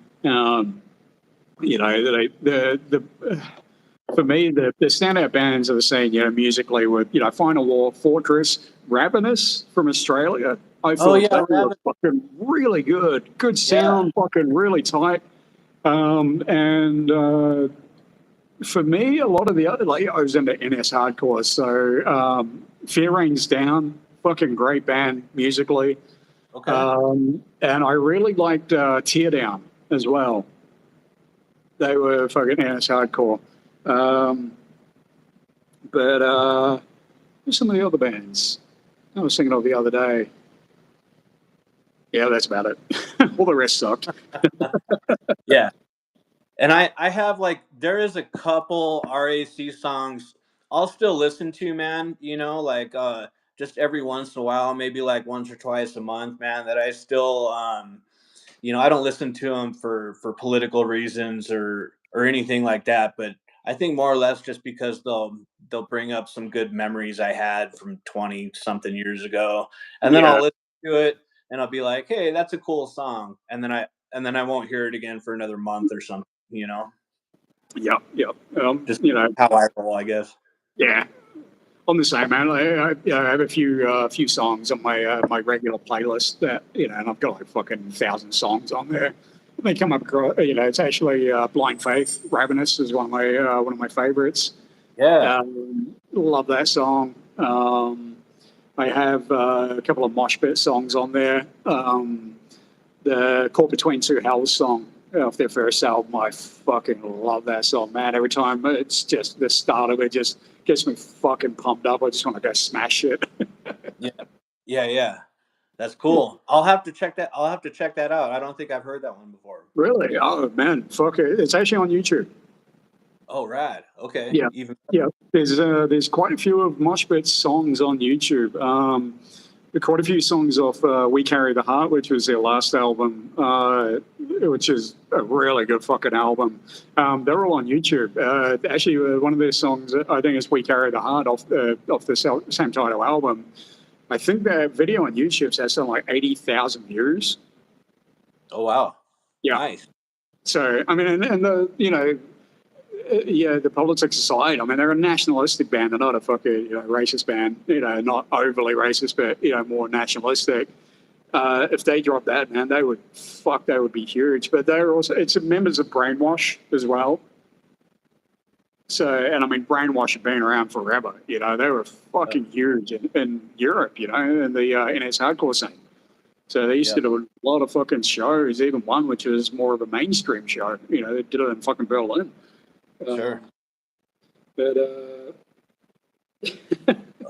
For me, the standout bands I've seen, musically were, Final War, Fortress, Ravenous from Australia. I thought they were fucking really good. Good sound, fucking really tight. And for me, a lot of the other, like I was into NS hardcore, so Fear Rains Down, fucking great band musically. Okay. And I really liked Teardown as well. They were fucking NS hardcore. But who's some of the other bands I was thinking of the other day? Yeah, that's about it. All the rest sucked. Yeah. And I have there is a couple RAC songs I'll still listen to, man, just every once in a while, maybe like once or twice a month, man, that I still, I don't listen to them for political reasons or anything like that, but I think more or less just because they'll bring up some good memories I had from 20 something years ago, and then I'll Yeah, listen to it and I'll be like, hey, that's a cool song, and then I won't hear it again for another month or something. yeah, yeah. Just how I roll, I guess. Yeah. I'm the same, man. I have a few songs on my regular playlist that and I've got like fucking 1,000 songs on there. They come up across, it's actually Blind Faith. Ravenous is one of my favorites. Yeah. Love that song. I have a couple of mosh pit songs on there. The Caught Between Two Hells song off their first album. I fucking love that song, man. Every time it's just the start of it just gets me fucking pumped up. I just want to go smash it. Yeah. Yeah. That's cool. I'll have to check that. I'll have to check that out. I don't think I've heard that one before. Really? Oh man, fuck it. It's actually on YouTube. Oh, rad. Okay. Yeah, Even. yeah. There's quite a few of Moshpit's songs on YouTube. Quite a few songs off "We Carry the Heart," which was their last album, which is a really good fucking album. They're all on YouTube. Actually, one of their songs, I think, is "We Carry the Heart" off the same title album. I think that video on YouTube has something like 80,000 views. Oh wow. Yeah. Nice. So I mean, and the yeah, the politics aside, I mean, they're a nationalistic band. They're not a fucking racist band. Not overly racist, but more nationalistic. If they dropped that, man, they would be huge. But they're also it's members of Brainwash as well. So, and I mean, Brainwash have been around forever. They were fucking huge in Europe. In the NS hardcore scene. So they used to do a lot of fucking shows. Even one which was more of a mainstream show. They did it in fucking Berlin. Sure. But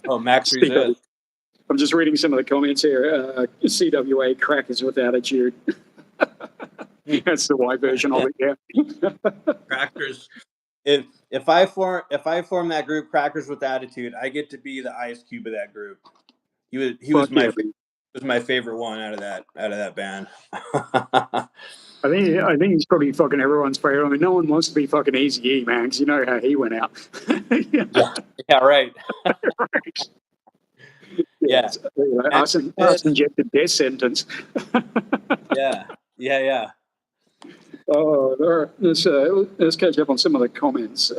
Oh, Max Resist. I'm just reading some of the comments here. CWA crackers with attitude. That's the white version of it. Yeah. Crackers. If I form that group, Crackers with Attitude, I get to be the Ice Cube of that group. He was my favorite one out of that band. I think he's probably fucking everyone's favorite. I mean, no one wants to be fucking Eazy-E, man, because you know how he went out. Yeah, right. Yeah. Us injected death sentence. Yeah. Oh, all right. Let's catch up on some of the comments.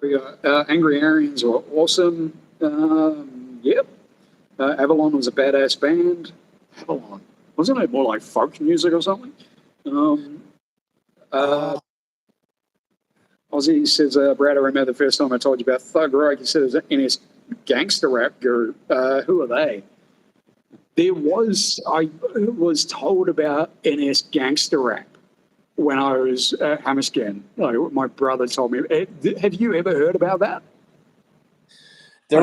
We got Angry Aryans were awesome. Yep. Avalon was a badass band. Avalon. Wasn't it more like folk music or something? Ozzy says, Brad, I remember the first time I told you about Thug Rock. He said it was an NS gangster rap group. Who are they? I was told about NS gangster rap when I was at Hammerskin. Like, my brother told me. Have you ever heard about that? There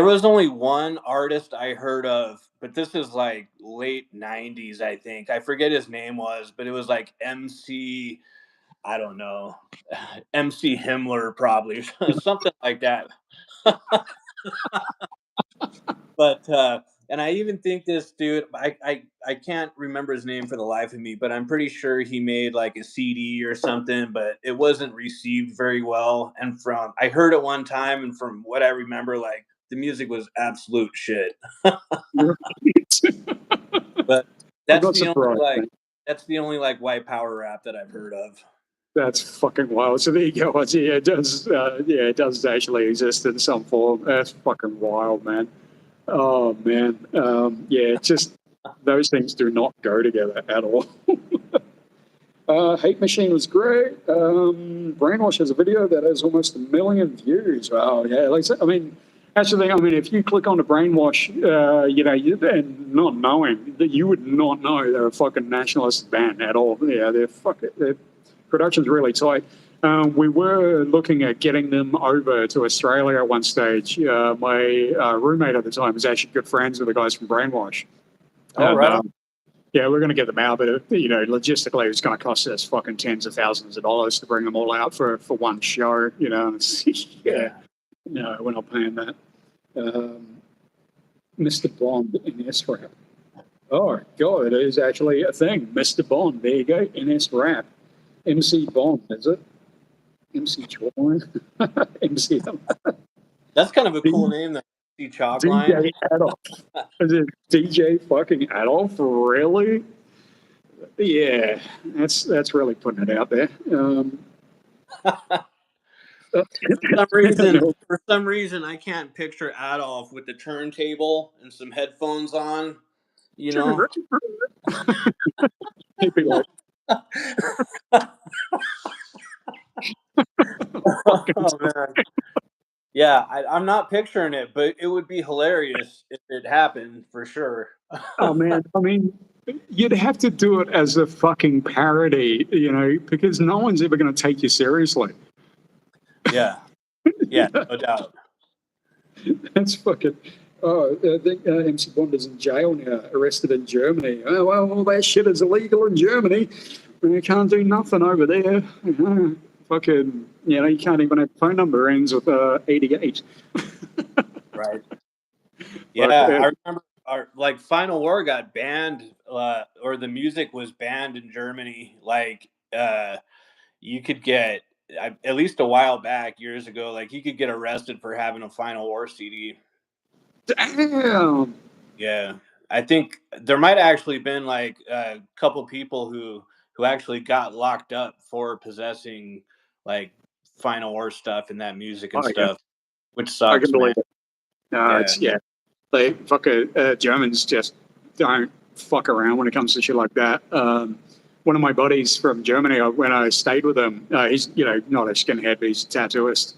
was only one artist I heard of, but this is like late 90s, I think. I forget his name was, but it was like MC, I don't know, MC Himmler probably, something like that. But and I even think this dude, I can't remember his name for the life of me, but I'm pretty sure he made like a CD or something, but it wasn't received very well. And I heard it one time, and from what I remember, like the music was absolute shit. But that's the only like white power rap that I've heard of. That's fucking wild. So there you go. Yeah, it does. It does actually exist in some form. That's fucking wild, man. Oh man. Yeah, just those things do not go together at all. Hate Machine was great. Brainwash has a video that has almost 1 million views. Wow, yeah. Like, I mean, that's the thing. I mean, if you click on the Brainwash, and not knowing that, you would not know they're a fucking nationalist band at all. Yeah, their production's really tight. We were looking at getting them over to Australia at one stage. My roommate at the time was actually good friends with the guys from Brainwash. Oh, right. Yeah, we're going to get them out, but logistically, it's going to cost us fucking tens of thousands of dollars to bring them all out for one show. Yeah, no, we're not paying that. Mr. Bond in S rap. Oh God, it is actually a thing. Mr. Bond. There you go. NS rap. MC Bond, is it? MC Chalkline? MC That's kind of a cool name, that Chalkline. DJ Adolf. Is it DJ fucking Adolf? Really? Yeah, that's really putting it out there. For some reason, I can't picture Adolf with the turntable and some headphones on. You know. He'd be like, Oh man. Yeah, I'm not picturing it, but it would be hilarious if it happened for sure. oh man, I mean, you'd have to do it as a fucking parody, because no one's ever going to take you seriously. Yeah, no doubt. That's fucking. Oh, I think MC Bond is in jail now, arrested in Germany. Oh, well, all that shit is illegal in Germany. You can't do nothing over there. Fucking, you can't even have a phone number ends with 88. Right. Yeah, I remember our Final War got banned, or the music was banned in Germany. You could get, at least a while back, years ago, you could get arrested for having a Final War CD. Damn. Yeah, I think there might have actually been a couple people who actually got locked up for possessing Final War stuff and that music and stuff, which I sucks, can believe man. it. No, they Germans just don't fuck around when it comes to shit like that. One of my buddies from Germany, when I stayed with him, he's not a skinhead, but he's a tattooist.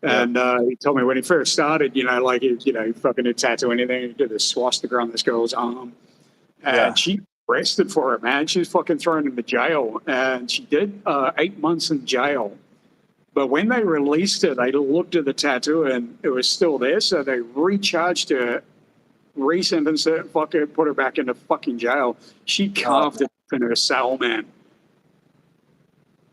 And he told me when he first started, he fucking did tattoo anything. He did a swastika on this girl's arm. And she arrested for it, man. She was fucking thrown into jail. And she did 8 months in jail. But when they released her, they looked at the tattoo and it was still there. So they recharged her, resentenced her, fucking put her back into fucking jail. She carved it in her cell, man.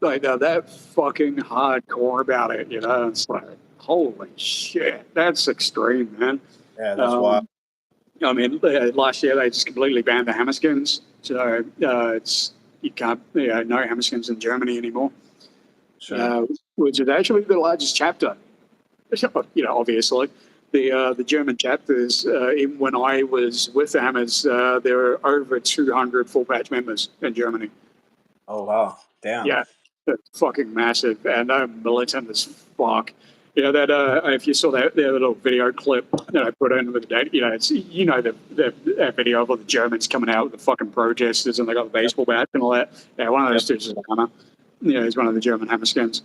That fucking hardcore about it, It's like, holy shit, that's extreme, man. Yeah, that's wild. I mean, last year they just completely banned the hammerskins, so you can't, no hammerskins in Germany anymore. Sure. Which is actually the largest chapter. Obviously, the German chapters. Even when I was with the Hammers, there were over 200 full patch members in Germany. Oh wow, damn. Yeah. It's fucking massive, and militant as fuck. That if you saw that little video clip that I put in with the date, it's the video of all the Germans coming out with the fucking protesters and they got the baseball bat and all that. Yeah, one of those dudes is a hammer. He's one of the German hammerskins.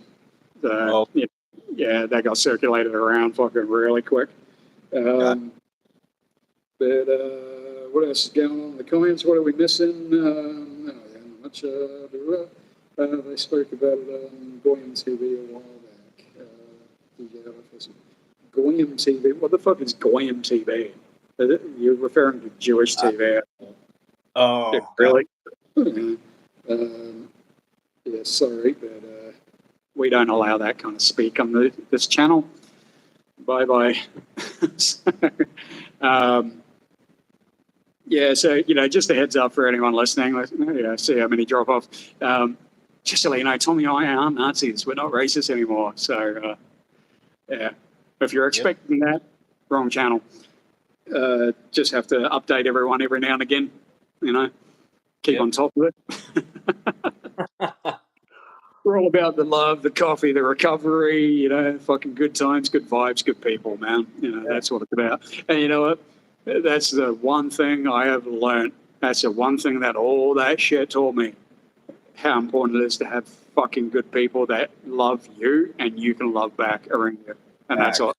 Yeah, that got circulated around fucking really quick. But what else is going on in the comments? What are we missing? Not much. They spoke about it on Goyim TV a while back. Goyim TV? What the fuck is Goyim TV? You're referring to Jewish TV. Oh, really? Yeah, sorry, but we don't allow that kind of speak on this channel. Bye-bye. So, just a heads up for anyone listening. See how many drop off. Just to let you know, Tommy and I aren't Nazis. We're not racist anymore. So, if you're expecting that, wrong channel. Just have to update everyone every now and again. Keep on top of it. We're all about the love, the coffee, the recovery, fucking good times, good vibes, good people, man. That's what it's about. And you know what? That's the one thing I have learned. That's the one thing that all that shit taught me. How important it is to have fucking good people that love you and you can love back around you. And that's all.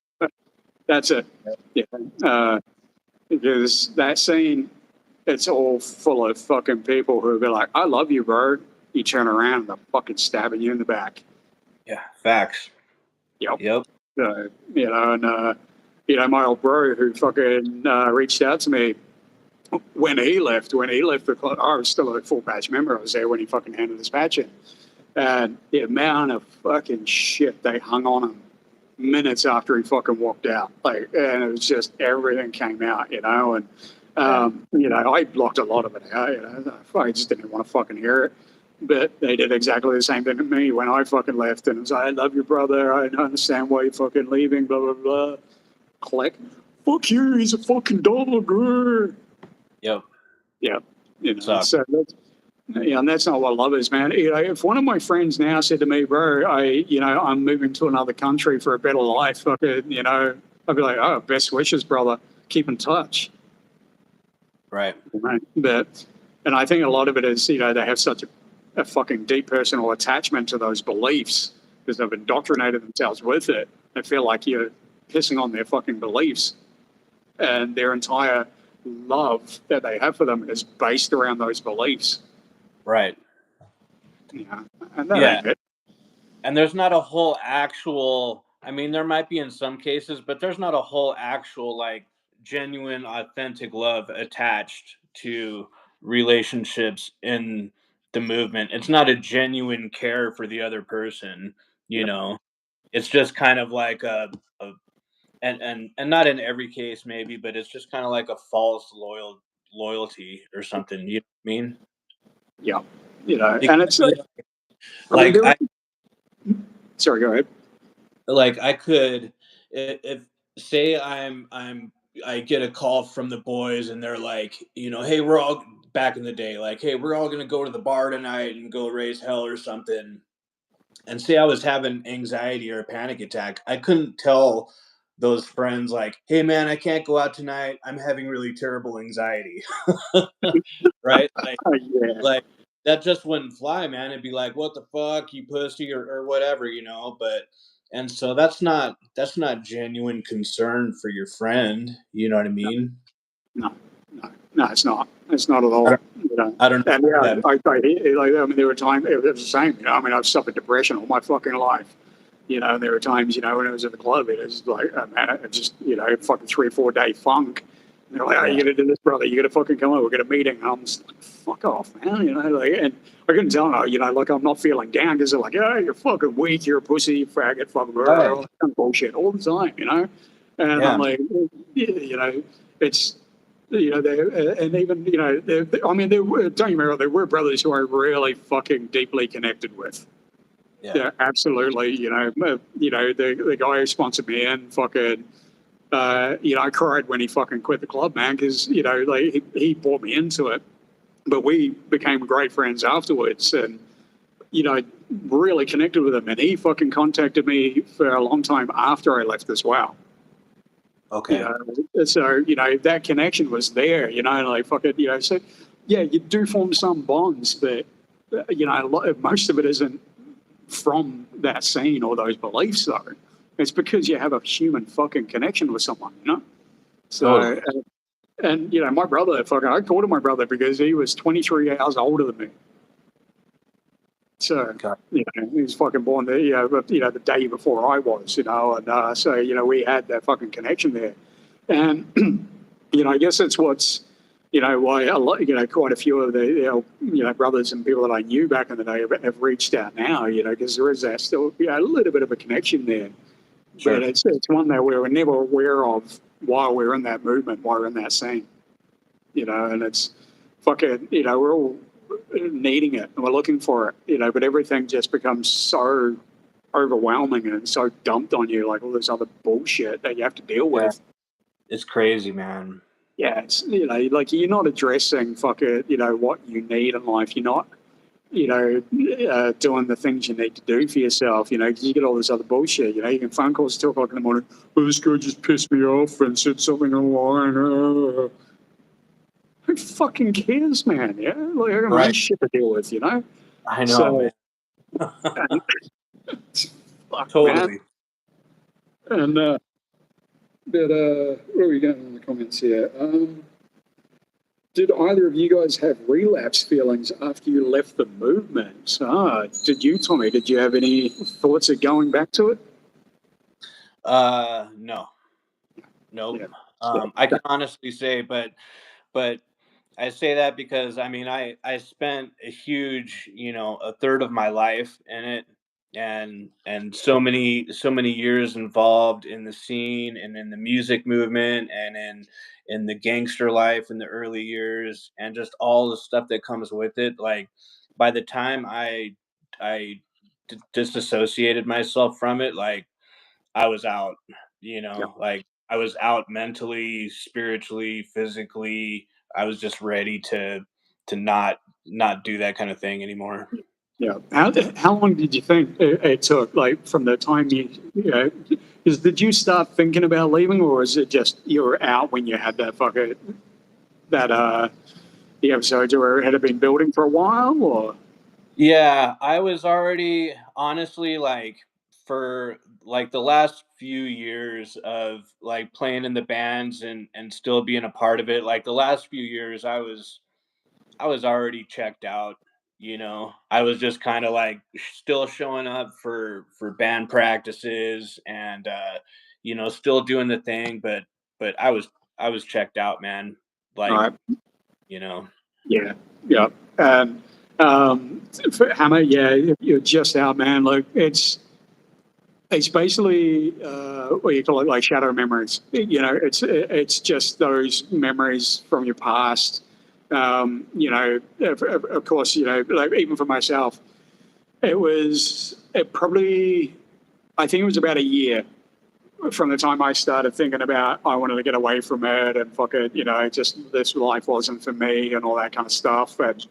That's it. Yeah. Because that scene, it's all full of fucking people who be like, I love you, bro. You turn around and they're fucking stabbing you in the back. Yeah, facts. Yep. My old bro who fucking reached out to me when he left the club, I was still a full patch member. I was there when he fucking handed his patch in. And the amount of fucking shit they hung on him minutes after he fucking walked out. And it was just everything came out, and I blocked a lot of it out, I just didn't want to fucking hear it. But they did exactly the same thing to me when I fucking left. And it was like, I love your brother. I don't understand why you're fucking leaving, blah, blah, blah. Click. Fuck you. He's a fucking dog. Yep. Yeah. You know, Suck. so that's, yeah, and that's not what love is, man. You know, if one of my friends now said to me, bro, I'm moving to another country for a better life, fucking, I'd be like, oh, best wishes, brother. Keep in touch. Right. Right. And I think a lot of it is, they have such a fucking deep personal attachment to those beliefs because they've indoctrinated themselves with it. They feel like you're pissing on their fucking beliefs. And their entire love that they have for them is based around those beliefs. Right. Yeah. And that Yeah. ain't it. And there's not a whole actual, I mean, there might be in some cases, but there's not a whole actual, like, genuine, authentic love attached to relationships in the movement. It's not a genuine care for the other person, you Yep. know. It's just kind of like a and not in every case maybe, but it's just kind of like a false loyalty or something. You know what I mean? Yeah. And it's Because, I mean, like I sorry, go ahead. like I could if say I get a call from the boys and they're like, hey, we're all back in the day, like, hey, we're all gonna go to the bar tonight and go raise hell or something. And say I was having anxiety or a panic attack, I couldn't tell those friends like, hey man, I can't go out tonight. I'm having really terrible anxiety. Right? Yeah. Like that just wouldn't fly, man. It'd be like, what the fuck, you pussy, or whatever, But and so that's not genuine concern for your friend. You know what I mean? No, no, it's not. It's not at I all. don't, I don't know And if yeah, that. I mean, there were times it was the same. I mean, I've suffered depression all my fucking life. And there were times, when I was at the club, it was like, man, it just, fucking 3 or 4 day funk. And they're like, oh, you Yeah. got to do this, brother. You got to fucking come over. We got a meeting. And I'm just like, fuck off, man. And I couldn't tell them, like I'm not feeling down because they're like, oh, you're fucking weak. You're a pussy, you faggot, fucking Right. all that kind of bullshit all the time. And I'm Yeah. like, it's, and even, I mean, don't get me wrong, there were brothers who I really fucking deeply connected with. Yeah. Yeah, absolutely. The guy who sponsored me in fucking, I cried when he fucking quit the club, man, because, like he brought me into it. But we became great friends afterwards and, really connected with him. And he fucking contacted me for a long time after I left as well. Okay. So, that connection was there, like fucking, so yeah, you do form some bonds, but, most of it isn't from that scene or those beliefs, though. It's because you have a human fucking connection with someone. So, Totally. and my brother, fucking, I called him my brother because he was 23 hours older than me. So, God. he was fucking born the day before I was, and so, we had that fucking connection there. And, I guess that's what's, why a lot, quite a few of the, brothers and people that I knew back in the day have reached out now, because there is that still, a little bit of a connection there. But Sure. it's one that we were never aware of while we're in that movement, while we're in that scene, and it's fucking, we're all needing it and we're looking for it, but everything just becomes so overwhelming and so dumped on you, like all this other bullshit that you have to deal Yeah. with. It's crazy, man. Yeah, it's, like you're not addressing fucking, what you need in life. You're not, doing the things you need to do for yourself, 'cause you get all this other bullshit, you get phone calls at 2 o'clock in the morning. Well, this guy just pissed me off and said something online. Who fucking cares, man? Yeah, like I got my own Right. shit to deal with, I know, So, man. and, fuck, man. Totally. And where are we going on the comments here? Did either of you guys have relapse feelings after you left the movement? Did you, Tommy? Did you have any thoughts of going back to it? No. Nope. Yeah. Yeah. I can honestly say, but I say that because I mean I spent a huge, a third of my life in it, and so many years involved in the scene and in the music movement and in the gangster life in the early years and just all the stuff that comes with it. Like by the time I disassociated myself from it, like I was out, Yeah. like I was out mentally, spiritually, physically. I was just ready to not do that kind of thing anymore. Yeah. How long did you think it took, like, from the time did you start thinking about leaving, or is it just you were out when you had that, the episodes, or had it been building for a while, or? Yeah, I was already honestly like for like the last few years of like playing in the bands and still being a part of it. Like the last few years I was already checked out, you know. I was just kind of like still showing up for band practices and still doing the thing, but I was checked out, man. All Like, right. you know. Yeah. Yeah. And for Hammer, yeah, you're just out, man. Look, it's basically what you call it, like shadow memories. It's just those memories from your past. Of course, like even for myself, it probably, I think it was about a year from the time I started thinking about I wanted to get away from it and fuck it, just this life wasn't for me and all that kind of stuff. And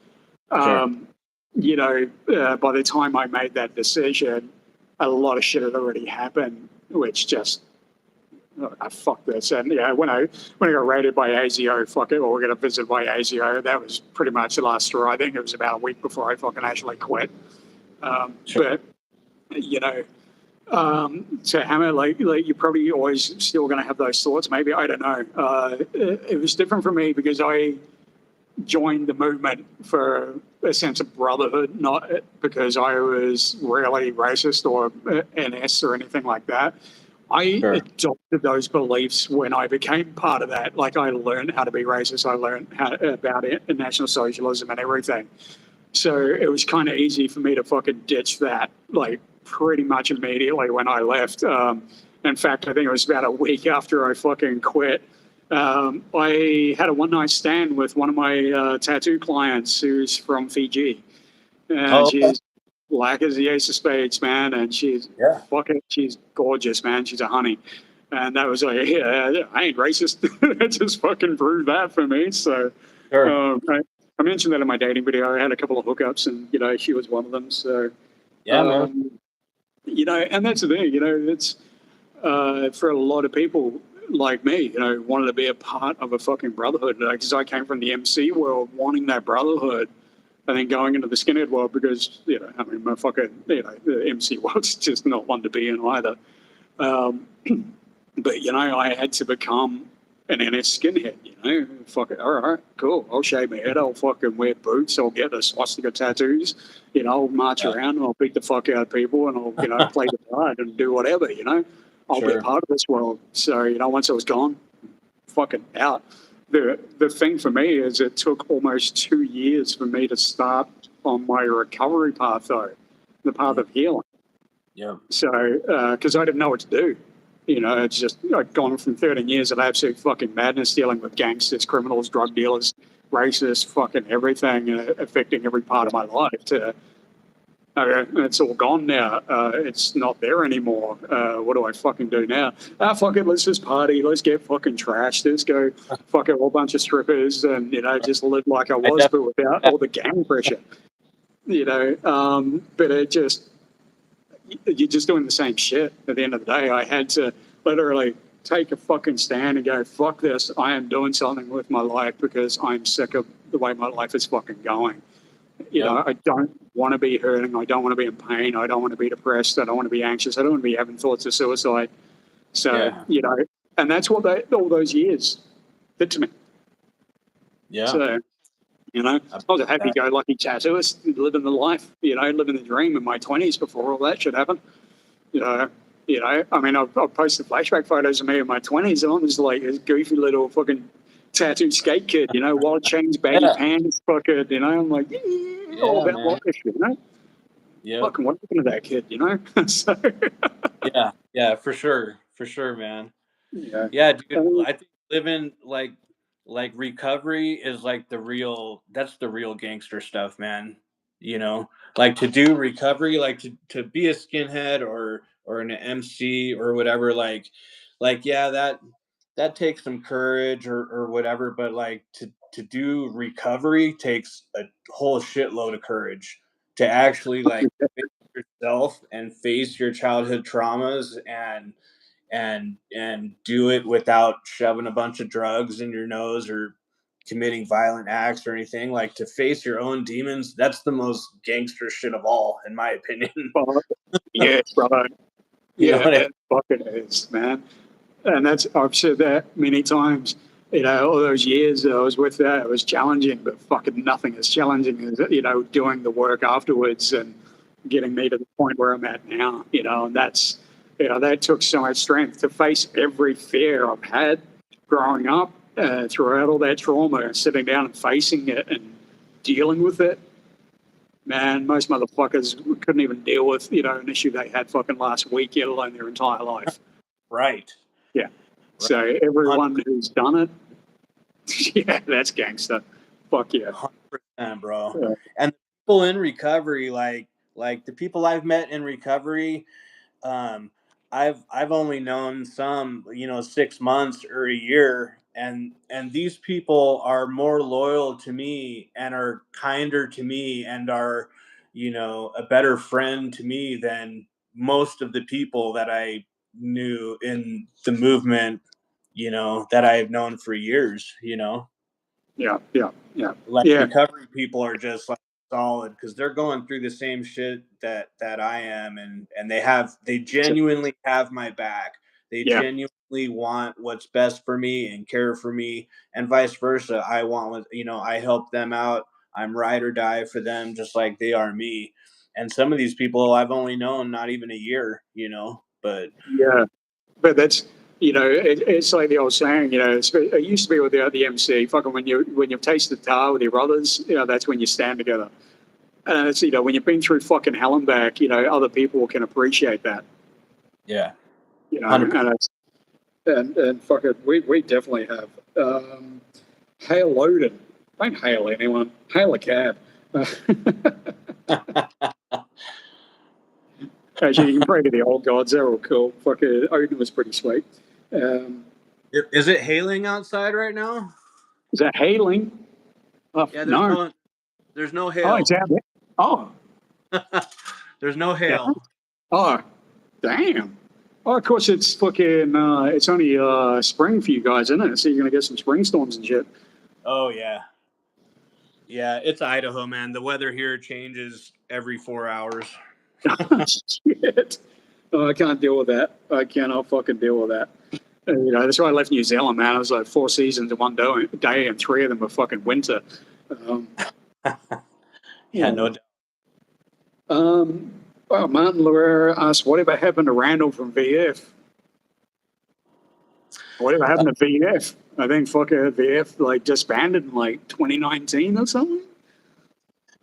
Sure. um, by the time I made that decision, a lot of shit had already happened, which just fuck this. And yeah, when I got raided by ASIO, fuck it, or we got visited by ASIO, that was pretty much the last straw. I think it was about a week before I fucking actually quit. Sure. But you know, so Hammer, like you're probably always still going to have those thoughts. Maybe I don't know. It was different for me because I joined the movement for a sense of brotherhood, not because I was really racist or NS or anything like that. I Sure. adopted those beliefs when I became part of that. Like I learned how to be racist. I learned about it, National Socialism and everything. So it was kind of easy for me to fucking ditch that, like pretty much immediately when I left. In fact, I think it was about a week after I fucking quit. I had a one night stand with one of my tattoo clients who's from Fiji, and Oh, okay. she's black as the ace of spades, man, and she's gorgeous, man. She's a honey. And that was like, yeah, I ain't racist. It just fucking proved that for me. So Sure. I mentioned that in my dating video. I had a couple of hookups, and she was one of them. So, Yeah, man. um, and that's the thing. It's for a lot of people like me. Wanted to be a part of a fucking brotherhood because I came from the MC world, wanting that brotherhood, and then going into the skinhead world because I mean, my fucking the MC world's just not one to be in either. Um, but I had to become an NS skinhead. Fuck it. All right, cool. I'll shave my head. I'll fucking wear boots. I'll get the swastika tattoos. I'll march Yeah. around and I'll beat the fuck out of people and I'll play the part and do whatever. I'll be a Sure. part of this world. So once I was gone, fucking out. The thing for me is it took almost 2 years for me to start on my recovery path, though, the path Mhm. of healing. Yeah. So, because I didn't know what to do. It's just I'd gone from 13 years of absolute fucking madness dealing with gangsters, criminals, drug dealers, racists, fucking everything, affecting every part of my life to, it's all gone now. It's not there anymore. What do I fucking do now? Fuck it, let's just party. Let's get fucking trashed. Let's go fuck a whole bunch of strippers and, just live like I I was, but definitely without yeah. all the gang pressure. But it just, you're just doing the same shit. At the end of the day, I had to literally take a fucking stand and go, fuck this. I am doing something with my life because I'm sick of the way my life is fucking going. Yep. I don't want to be hurting. I don't want to be in pain. I don't want to be depressed. I don't want to be anxious. I don't want to be having thoughts of suicide. So, Yeah. and that's what all those years did to me. Yeah. So, I I was a believe that. happy-go-lucky tattooist, living the life, living the dream in my 20s before all that shit happened. You know, I mean, I've posted flashback photos of me in my 20s, and I'm just like this goofy little fucking tattooed skate kid, wide chains, baggy Yeah. pants, fucking, I'm like, yeah, all Yeah, about man. life, Yep. fucking what happened to that kid. So, Yeah. Yeah, for sure. For sure, man. yeah. Yeah, dude. Um, I think living like recovery is like that's the real gangster stuff, man. you know, like to do recovery, like to be a skinhead or an MC or whatever, like yeah, that takes some courage or whatever, but like to do recovery takes a whole shitload of courage to actually like face yourself and face your childhood traumas and do it without shoving a bunch of drugs in your nose or committing violent acts or anything. Like to face your own demons, that's the most gangster shit of all, in my opinion. Yeah, brother. You know Yeah, what I it fucking is, man. And that's, I've said that many times. You know, all those years that I was with that, it was challenging, but fucking nothing as challenging as, you know, doing the work afterwards and getting me to the point where I'm at now, you know, and that's, you know, that took so much strength to face every fear I've had growing up, throughout all that trauma and sitting down and facing it and dealing with it. Man, most motherfuckers couldn't even deal with, you know, an issue they had fucking last week, let alone their entire life. Right. Yeah. Right. So everyone who's done it, yeah, that's gangster. Fuck yeah. 100%, bro. Yeah. And the people in recovery, like the people I've met in recovery, um, I've only known some, 6 months or a year, and these people are more loyal to me and are kinder to me and are, a better friend to me than most of the people that I knew in the movement, that I have known for years. Yeah. Yeah. Yeah. Like Yeah. recovery people are just like solid because they're going through the same shit that I am, and they genuinely have my back. They Yeah. genuinely want what's best for me and care for me, and vice versa. I want what I help them out. I'm ride or die for them, just like they are me. And some of these people I've only known not even a year, but Yeah. But that's, you know, it's like the old saying, you know, it used to be with the MC, fucking when you've tasted tar with your brothers, you know, that's when you stand together. And it's, you know, when you've been through fucking hell and back, you know, other people can appreciate that, yeah, you know, 100%. and it's, and fuck it, we definitely have. Hail Odin. Don't hail anyone. Hail a cab. Actually, you can pray to the old gods. They're all cool. Fucking Odin was pretty sweet. Um, Is it hailing outside right now? is that hailing? Oh, Yeah, no. there's no Oh, it's hail. out there. Oh, There's no yeah. hail. Oh, damn. Oh, of course, it's fucking, it's only spring for you guys, isn't it? So you're going to get some spring storms and shit. Oh yeah. Yeah, it's Idaho, man. The weather here changes every 4 hours. Shit. Oh, I can't deal with that. I cannot fucking deal with that. You know, that's why I left New Zealand, man. It was like 4 seasons in one day, and three of them were fucking winter. Um, Yeah, yeah. no doubt. Um, well, Martin Lawrera asked, whatever happened to Randall from VF? Whatever happened to VF? I think fucking VF like disbanded in like 2019 or something.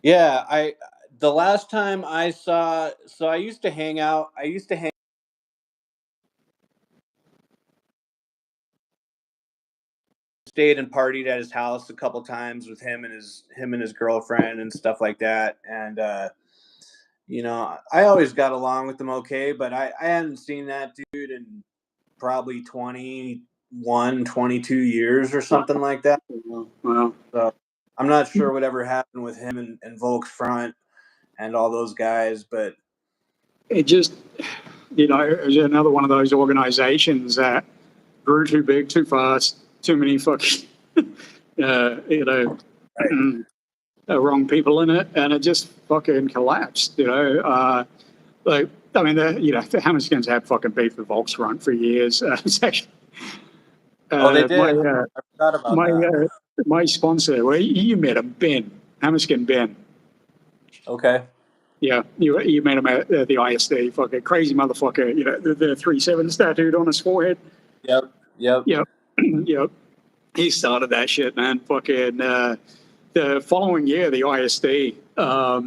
Yeah, the last time I saw, so I used to hang out. I used to hang stayed and partied at his house a couple times with him and his girlfriend and stuff like that. And I always got along with him okay, but I hadn't seen that dude in probably 21, 22 years or Wow. something like that. Wow. So I'm not sure whatever happened with him and Volk's Front and all those guys, but It just, you know, it was another one of those organizations that grew too big, too fast, too many fucking, you know, wrong people in it, and it just fucking collapsed. You know, like I mean, the Hammerskins had fucking beef with Volkswagen for years. It's actually, oh, they my did. I forgot about my that. my sponsor. Well, you met him, Ben Hammerskin. Ben. Okay. Yeah, you met him at the ISD. Fucking crazy motherfucker. You know, the 3 7 tattooed on his forehead. Yep. Yep. Yep. Yep. He started that shit, man. Fucking the following year, the ISD, a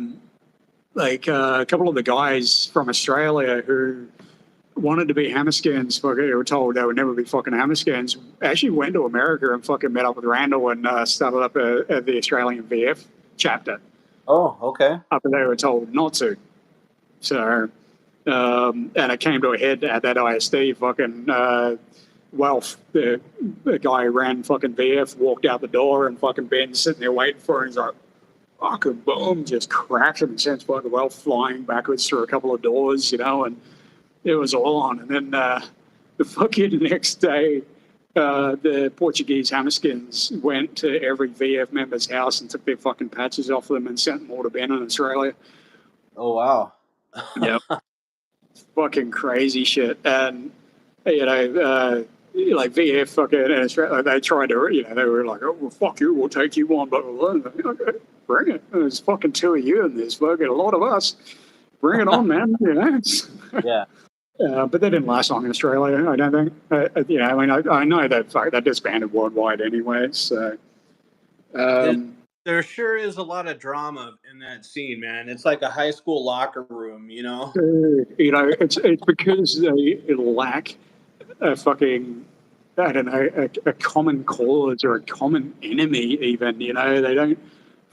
couple of the guys from Australia who wanted to be Hammerskins, fucking, they were told they would never be fucking Hammerskins, actually went to America and fucking met up with Randall and started up the Australian VF chapter. Oh, okay. after they were told not to. So, and it came to a head at that ISD. Fucking Wealth, the guy who ran fucking VF, walked out the door, and fucking Ben's sitting there waiting for him. He's like, fucking boom, just cracked him and sent fucking Wealth flying backwards through a couple of doors, and it was all on. And then the fucking next day, the Portuguese Hammerskins went to every VF member's house and took their fucking patches off them and sent them all to Ben in Australia. Oh, wow. Yep. Fucking crazy shit. And, like VF fucking in Australia, they tried to, they were like, oh, well, fuck you, we'll take you on, blah, blah, blah. Okay, bring it. There's fucking two of you and there's fucking a lot of us. Bring it on, man. Yeah. But that didn't last long in Australia, I don't think. I know that disbanded worldwide anyway. So, there sure is a lot of drama in that scene, man. It's like a high school locker room, it's because they lack a fucking, I don't know, a common cause or a common enemy. Even they don't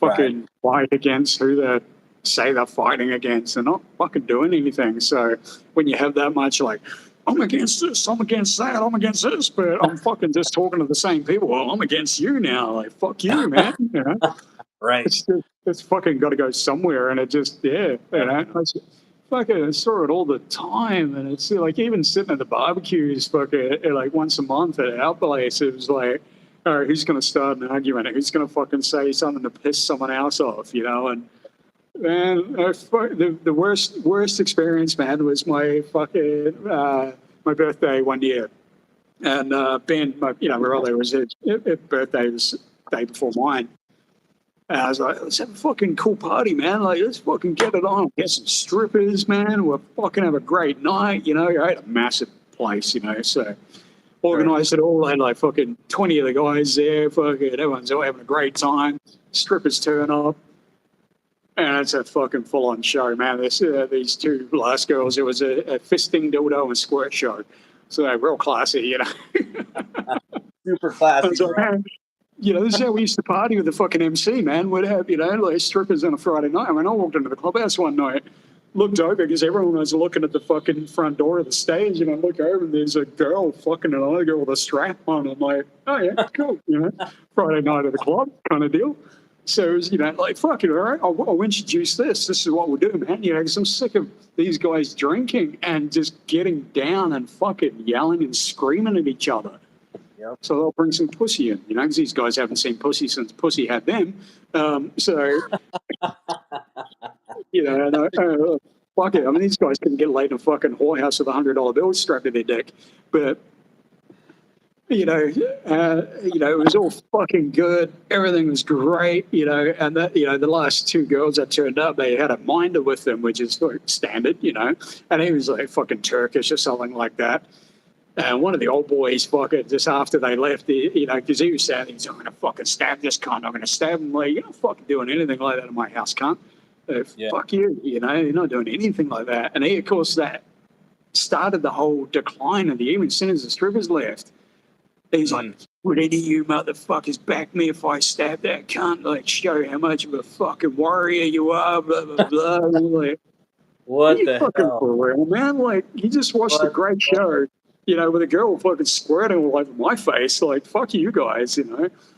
fucking fight against who they say they're fighting against. They're not fucking doing anything. So when you have that much like, I'm against this, I'm against that, I'm against this, but I'm fucking just talking to the same people. Well, I'm against you now. Like, fuck you, man. Right. It's fucking got to go somewhere. And it just, I saw it all the time. And it's like, even sitting at the barbecues, fucking like once a month at our place, it was like, all right, who's going to start an argument? Who's going to fucking say something to piss someone else off, And, man, the worst experience, man, was my fucking my birthday one year, and Ben, my brother, was his birthday was the day before mine, and I was like, let's have a fucking cool party, man. Like, let's fucking get it on, get some strippers, man. We'll fucking have a great night, I had a massive place, so organized it all. I had like fucking 20 of the guys there, fucking everyone's all having a great time. Strippers turn up. And it's a fucking full-on show, man. These two last girls, it was a fisting dildo and squirt show. So they're real classy, Super classy. I was like, man, this is how we used to party with the fucking MC, man. We'd have, like strippers on a Friday night. I mean, I walked into the clubhouse one night, looked over because everyone was looking at the fucking front door of the stage, and I look over and there's a girl fucking another girl with a strap on. I'm like, oh yeah, cool, Friday night at the club kind of deal. So it was, like, fuck it, all right, I'll introduce this. This is what we'll do, man. Because I'm sick of these guys drinking and just getting down and fucking yelling and screaming at each other. Yep. So they'll bring some pussy in, because these guys haven't seen pussy since pussy had them. Fuck it. I mean, these guys couldn't get laid in a fucking whorehouse with $100 bills strapped to their dick. But it was all fucking good. Everything was great, and that, the last two girls that turned up, they had a minder with them, which is like standard, and he was like fucking Turkish or something like that. And one of the old boys, fucking, just after they left, because he was saying, I'm going to fucking stab this cunt. I'm going to stab him. Like, you're not fucking doing anything like that in my house, cunt. Fuck you, you're not doing anything like that. And he, of course, that started the whole decline of the evening as soon as the strippers left. He's like, would any of you motherfuckers back me if I stab that cunt? Like, show how much of a fucking warrior you are, blah, blah, blah. Like, what the fucking hell? For real, man? Like, you just watched a great show, with a girl fucking squirting all over my face. Like, fuck you guys,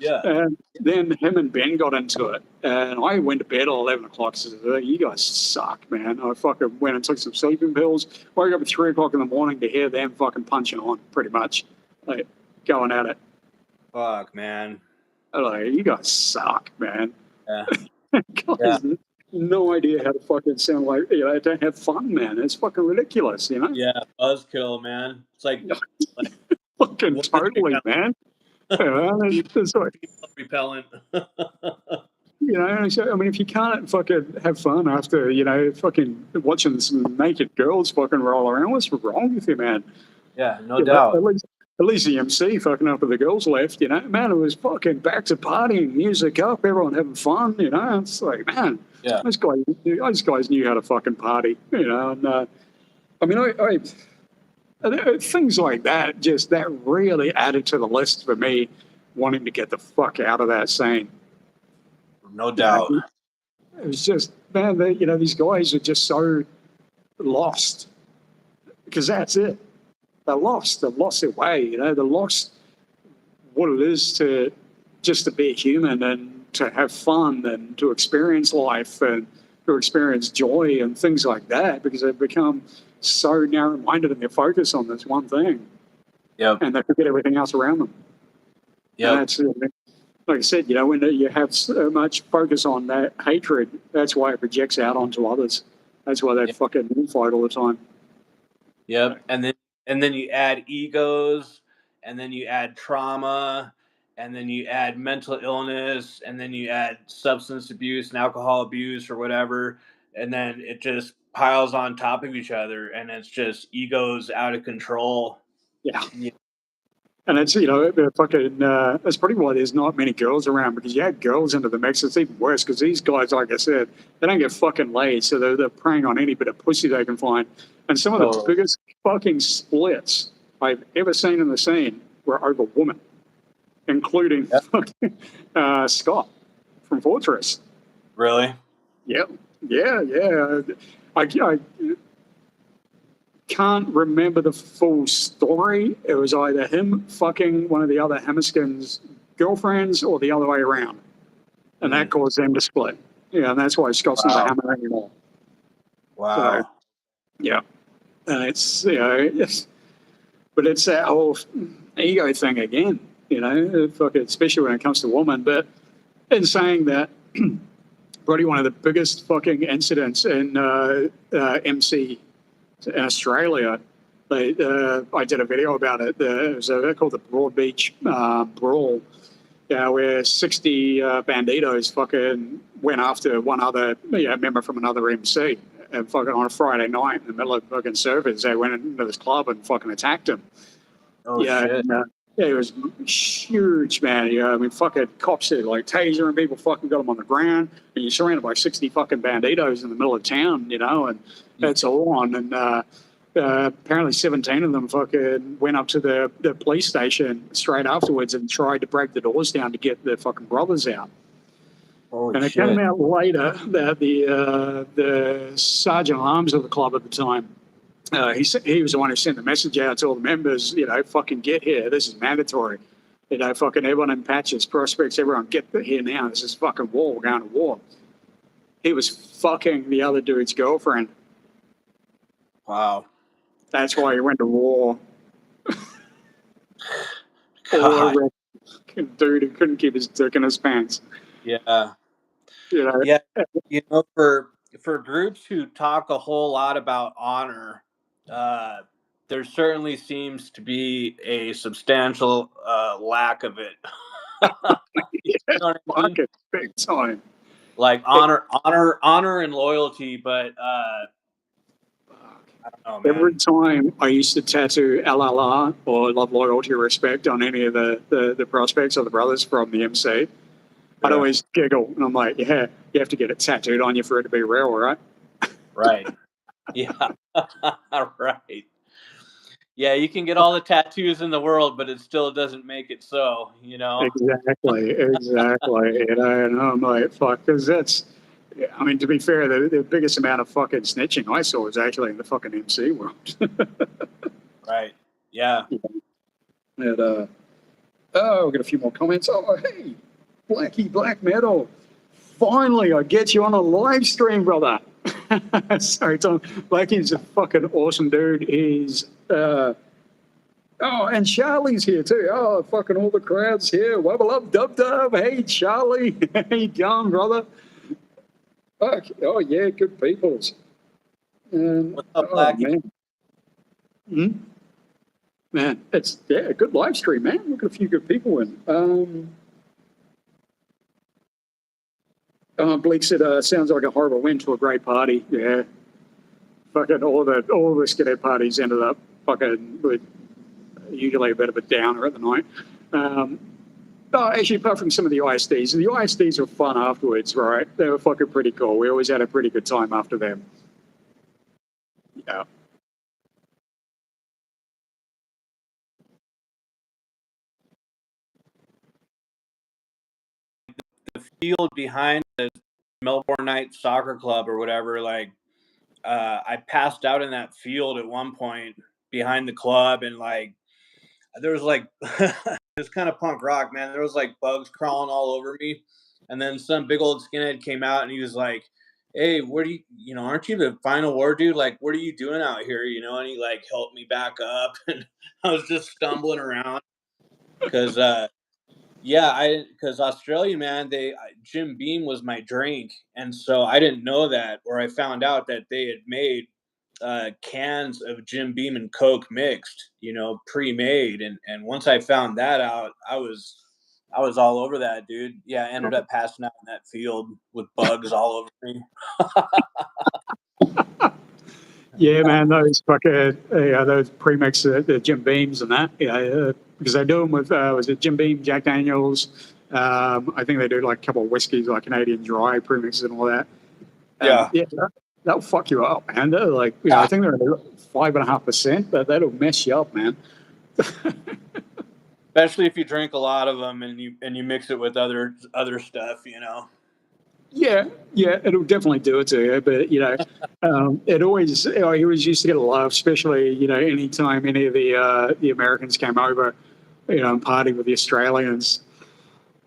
Yeah. And then him and Ben got into it. And I went to bed at 11 o'clock. So you guys suck, man. I fucking went and took some sleeping pills. Woke up at 3 o'clock in the morning to hear them fucking punching on, pretty much. Like, going at it. Fuck, man. Like, you guys suck, man. Yeah. Guys, no idea how to fucking sound like, don't have fun, man. It's fucking ridiculous, Yeah, buzzkill, man. It's like fucking totally, man. It's like, repellent. So, I mean, if you can't fucking have fun after, fucking watching some naked girls fucking roll around, what's wrong with you, man? Yeah, no doubt. At least the MC fucking after the girls left, man, it was fucking back to partying, music up, everyone having fun, It's like, man, those guys knew how to fucking party, And I mean, things like that, just that really added to the list for me wanting to get the fuck out of that scene. No doubt. It was just, man, these guys are just so lost because that's it. They're lost. They've lost their way. They're lost what it is to just to be human and to have fun and to experience life and to experience joy and things like that because they've become so narrow-minded in their focus on this one thing. Yep. And they forget everything else around them. Yep. And that's, like I said, when you have so much focus on that hatred, that's why it projects out onto others. That's why they fucking fight all the time. Yep. And then you add egos, and then you add trauma, and then you add mental illness, and then you add substance abuse and alcohol abuse or whatever, and then it just piles on top of each other, and it's just egos out of control. Yeah. Yeah. And it's, fucking, that's probably why there's not many girls around because you add girls into the mix, it's even worse because these guys, like I said, they don't get fucking laid. So they're preying on any bit of pussy they can find. And some of the biggest fucking splits I've ever seen in the scene were over women, including fucking Scott from Fortress. Really? Yep. Yeah. I can't remember the full story. It was either him fucking one of the other Hemmerskin's girlfriends or the other way around. And that caused them to split. Yeah, and that's why Scott's not a Hammer anymore. Wow. So, yeah. And it's, but it's that whole ego thing again, especially when it comes to women. But in saying that, probably one of the biggest fucking incidents in MC in Australia. I did a video about it. It was called the Broad Beach Brawl, where 60 banditos fucking went after one other member from another MC. And fucking on a Friday night in the middle of fucking service, they went into this club and fucking attacked him. Oh, shit. And, it was huge, man. I mean, fucking cops did like tasering people, fucking got them on the ground, and you're surrounded by 60 fucking banditos in the middle of town, and that's all on. And apparently 17 of them fucking went up to the police station straight afterwards and tried to break the doors down to get the fucking brothers out. Holy and it shit. came out later that the sergeant at arms of the club at the time, he was the one who sent the message out to all the members, fucking get here. This is mandatory. Fucking everyone in patches, prospects, everyone get here now. This is fucking war. We're going to war. He was fucking the other dude's girlfriend. Wow. That's why he went to war. God. Dude, he couldn't keep his dick in his pants. Yeah. Yeah. For groups who talk a whole lot about honor, there certainly seems to be a substantial lack of it. You know what I mean? Big time. Like honor, and loyalty, but I don't know, man. Every time I used to tattoo LLR or love, loyalty, respect on any of the prospects or the brothers from the MC, I'd always giggle and I'm like, yeah, you have to get it tattooed on you for it to be real, right? Right. Yeah. Right. Yeah, you can get all the tattoos in the world, but it still doesn't make it so, Exactly. And I'm like, fuck, because I mean, to be fair, the biggest amount of fucking snitching I saw was actually in the fucking MC world. Right. Yeah. And, we've got a few more comments. Oh, hey, Blackie Black Metal. Finally, I get you on a live stream, brother. Sorry, Tom. Blackie's a fucking awesome dude. He's, and Charlie's here too. Oh, fucking all the crowd's here. Wubble up, dub dub. Hey, Charlie. How you going, brother? Fuck. Oh, yeah, good peoples. What's up, Blackie? Man. Man, it's a good live stream, man. Look at a few good people in. Blake said, sounds like a horrible end to a great party. Yeah. Fucking all the skinhead parties ended up fucking with usually a bit of a downer at the night. Actually, apart from some of the ISDs were fun afterwards, right? They were fucking pretty cool. We always had a pretty good time after them. Yeah. The field behind Melbourne Knights Soccer Club or whatever, like I passed out in that field at one point behind the club, and like there was like it's kind of punk rock, man. There was like bugs crawling all over me, and then some big old skinhead came out and he was like, "Hey, what do you know? Aren't you the final war dude? Like, what are you doing out here? You know?" And he like helped me back up, and I was just stumbling around because yeah, because Australia, man, Jim Beam was my drink, and so I didn't know that, or I found out that they had made cans of Jim Beam and Coke mixed, you know, pre-made, and once I found that out, I was all over that, dude. Yeah, I ended up passing out in that field with bugs all over me. Yeah, man, those fucking those premix, the Jim Beams and that, because they do them with was it Jim Beam, Jack Daniels? I think they do like a couple of whiskeys, like Canadian Dry premixes and all that. And Yeah, yeah, that'll fuck you up, man. They're like, I think they're 5.5%, but that'll mess you up, man. especially if you drink a lot of them and you mix it with other stuff, you know. Yeah, yeah, it'll definitely do it to you. But it always, I always used to get a laugh, especially anytime any of the Americans came over, and partied with the Australians.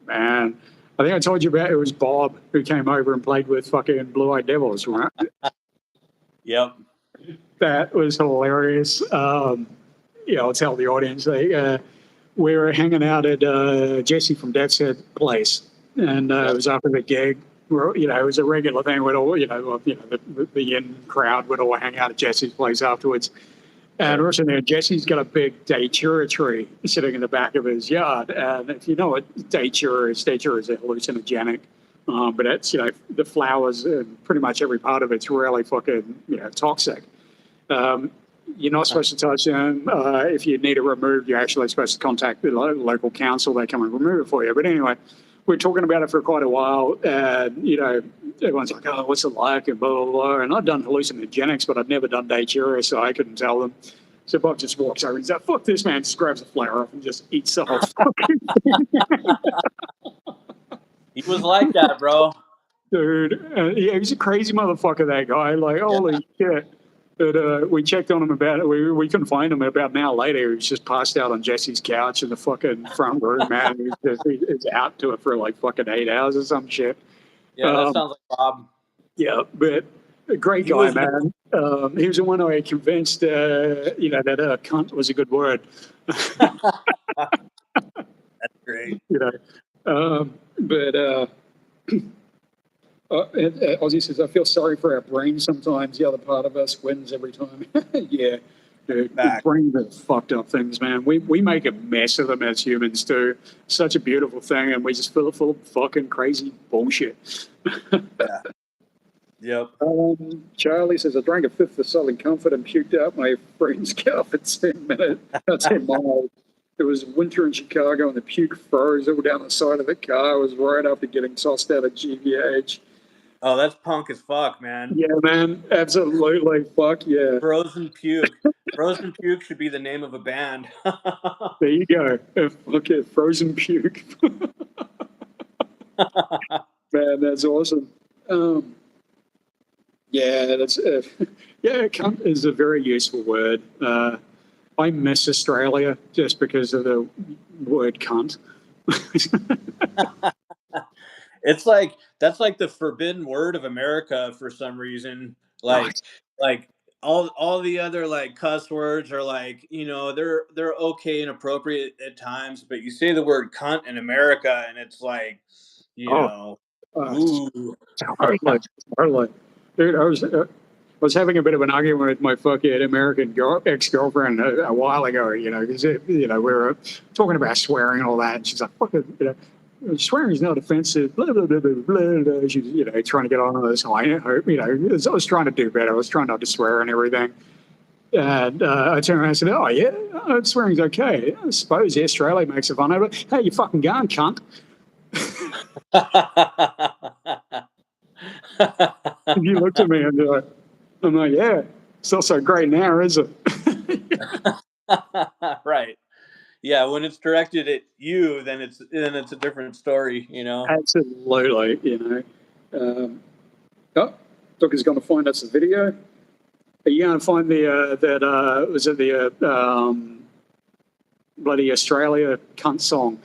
Man, I think I told you about it was Bob who came over and played with fucking Blue Eyed Devils, right? Yep. That was hilarious. I'll tell the audience we were hanging out at Jesse from Death's Head place, and it Yep. was after the gig. It was a regular thing. We'd all, the in crowd would all hang out at Jesse's place afterwards. And we're sitting there. Jesse's got a big datura tree sitting in the back of his yard. And if you know what datura is a hallucinogenic. But it's, the flowers and pretty much every part of it's really fucking, toxic. Um, you're not supposed to touch them. If you need it removed, you're actually supposed to contact the local council. They come and remove it for you. But anyway, we're talking about it for quite a while. And, everyone's like, oh, what's it like? And blah, blah, blah. And I'd done hallucinogenics, but I'd never done datura, so I couldn't tell them. So Bob just walks over and says, fuck this, man. Just grabs a flower off and just eats the whole fucking He was like that, bro. dude. Yeah, he's a crazy motherfucker, that guy. Like, holy shit. But we checked on him about it. We couldn't find him. About an hour later, he was just passed out on Jesse's couch in the fucking front room, man. He's out to it for like fucking 8 hours or some shit. Yeah, that sounds like Bob. Yeah, but a great He guy, was man. He was the one I convinced, that cunt was a good word. That's great. But Ozzy says, I feel sorry for our brains sometimes. The other part of us wins every time. Yeah. Dude, brains are fucked up things, man. We make a mess of them as humans too. Such a beautiful thing, and we just fill it full of fucking crazy bullshit. Yeah. Yep. Charlie says, I drank a fifth of Southern Comfort and puked out my friend's calf at 10 minutes. 10 miles. It was winter in Chicago, and the puke froze all down the side of the car. It was right after getting tossed out of GVH. Oh, that's punk as fuck, man. Yeah, man. Absolutely. Fuck yeah. Frozen Puke. Frozen Puke should be the name of a band. There you go. Look at Frozen Puke. Man, that's awesome. Yeah, that's cunt is a very useful word. I miss Australia just because of the word cunt. It's like that's like the forbidden word of America for some reason. Like all the other like cuss words are like, they're okay and appropriate at times, but you say the word cunt in America and it's like, ooh. Totally. Dude, I was having a bit of an argument with my fucking American ex-girlfriend a while ago, because we were talking about swearing and all that, and she's like, fucking, swearing is not offensive, blah, blah, blah, blah, blah. She's, trying to get on this high, I was trying to do better. I was trying not to swear and everything. And I turned around and said, oh, yeah, swearing's okay. I suppose Australia makes it fun of it. Hey, you fucking going, cunt. You looked at me and you're like, I'm like, yeah, it's not so great now, is it? Right. Yeah, when it's directed at you, then it's a different story, Absolutely, Oh, Doug going to find us a video. Are you going to find was it the bloody Australia cunt song?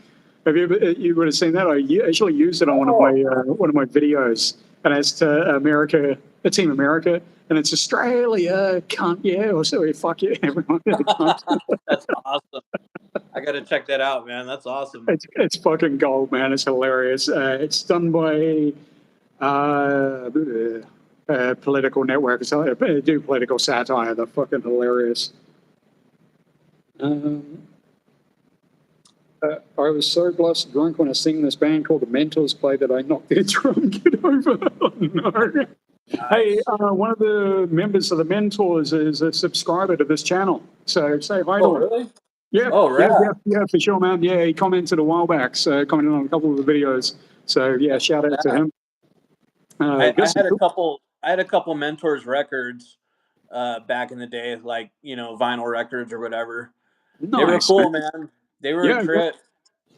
Have you would have seen that? I actually used it on one of my videos, and it's to America, Team America, and it's Australia cunt, yeah, or so fuck yeah, everyone. That's awesome. I got to check that out, man. That's awesome. It's fucking gold, man. It's hilarious. It's done by Political Network. So they do political satire. They're fucking hilarious. I was so blessed drunk when I sing this band called the Mentors play that I knocked their drum kit over. Oh, no. Nice. Hey, one of the members of the Mentors is a subscriber to this channel. So say hi to him. Really? Yeah. Oh, right. Yeah, for sure, man. Yeah, he commented a while back. So commented on a couple of the videos. So yeah, shout out to him. I had a couple Mentors records back in the day, like vinyl records or whatever. Nice, they were cool, man. They were a trip.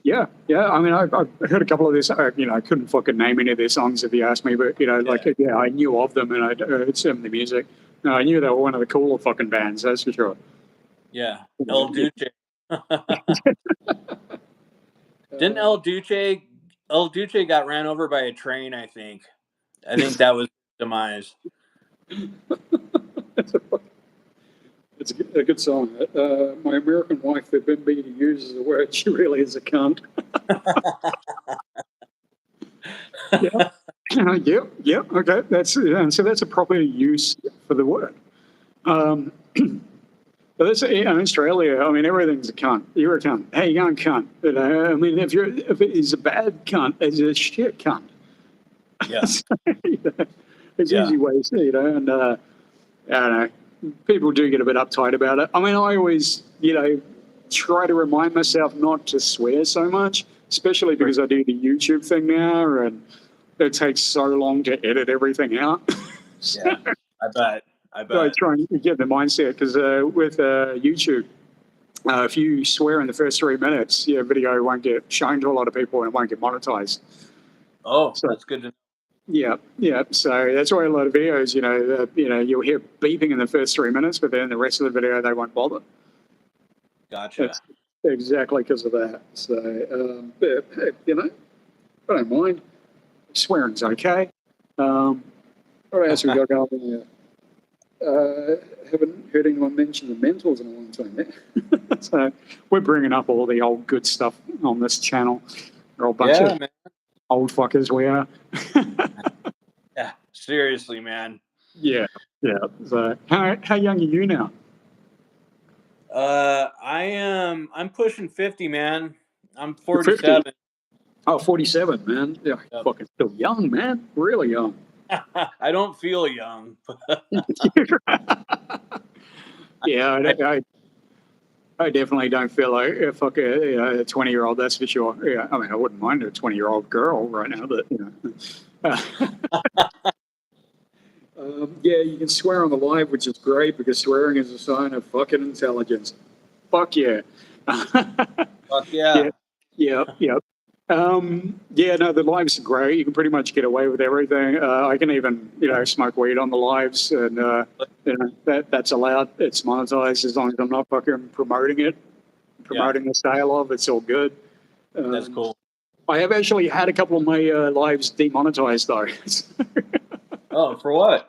Yeah. I mean, I heard a couple of this. I couldn't fucking name any of their songs if you asked me, but I knew of them and I heard some of the music. No, I knew they were one of the cooler fucking bands. That's for sure. Yeah, El Duce. Didn't El Duce got ran over by a train? I think that was demise. It's a good song. My American wife forbid me to use the word. She really is a cunt. Yeah. Okay, so that's a proper use for the word. But that's in Australia. I mean, everything's a cunt. You're a cunt. Hey, young cunt. I mean, if it is a bad cunt, it's a shit cunt. Yeah. It's easy ways, and I don't know. People do get a bit uptight about it. I mean, I always, try to remind myself not to swear so much, especially because I do the YouTube thing now, and it takes so long to edit everything out. Yeah, I bet. So I try and get the mindset because with YouTube, if you swear in the first 3 minutes, your video won't get shown to a lot of people and it won't get monetized. Oh, so that's good to know. Yeah. So that's why a lot of videos, you'll hear beeping in the first 3 minutes, but then the rest of the video they won't bother. Gotcha. That's exactly because of that. So, I don't mind. Swearing's okay. What else we got going on here? Haven't heard anyone mention the Mentors in a long time yet. So we're bringing up all the old good stuff on this channel. We're all a bunch of old fuckers we are. Yeah, seriously, man. Yeah. So how young are you now? I'm pushing 50, man. I'm 47. 50? Oh, 47, man. Yeah, yep. Fucking still young, man. Really young. I don't feel young. Yeah, I definitely don't feel like a 20-year-old, that's for sure. Yeah, I mean, I wouldn't mind a 20-year-old girl right now, but, yeah, you can swear on the live, which is great because swearing is a sign of fucking intelligence. Fuck yeah. Fuck yeah. Yeah. No, the lives are great. You can pretty much get away with everything. I can even, smoke weed on the lives, and that's allowed. It's monetized as long as I'm not fucking promoting the sale of. It's all good. That's cool. I have actually had a couple of my lives demonetized though. Oh, for what?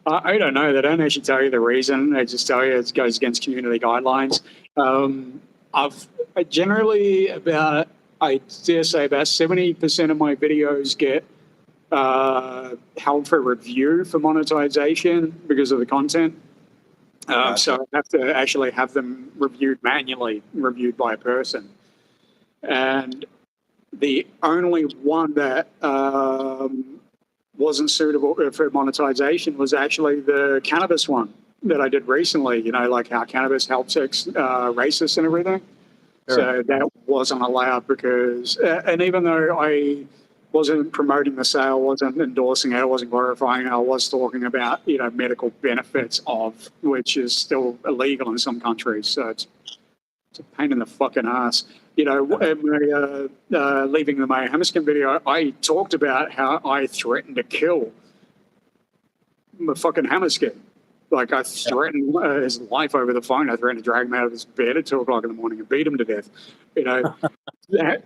I don't know. They don't actually tell you the reason. They just tell you it goes against community guidelines. I generally I dare say about 70% of my videos get held for review for monetization because of the content. Gotcha. So I have to actually have them manually reviewed by a person. And the only one that wasn't suitable for monetization was actually the cannabis one that I did recently, like how cannabis helps racists and everything. Sure. So that wasn't allowed because, and even though I wasn't promoting the sale, wasn't endorsing it, I wasn't glorifying it, I was talking about, medical benefits of, which is still illegal in some countries. So it's a pain in the fucking ass. You know, in my leaving the May Hammerskin video, I talked about how I threatened to kill the fucking Hammerskin. Like, I threatened his life over the phone. I threatened to drag him out of his bed at 2 o'clock in the morning and beat him to death. You know,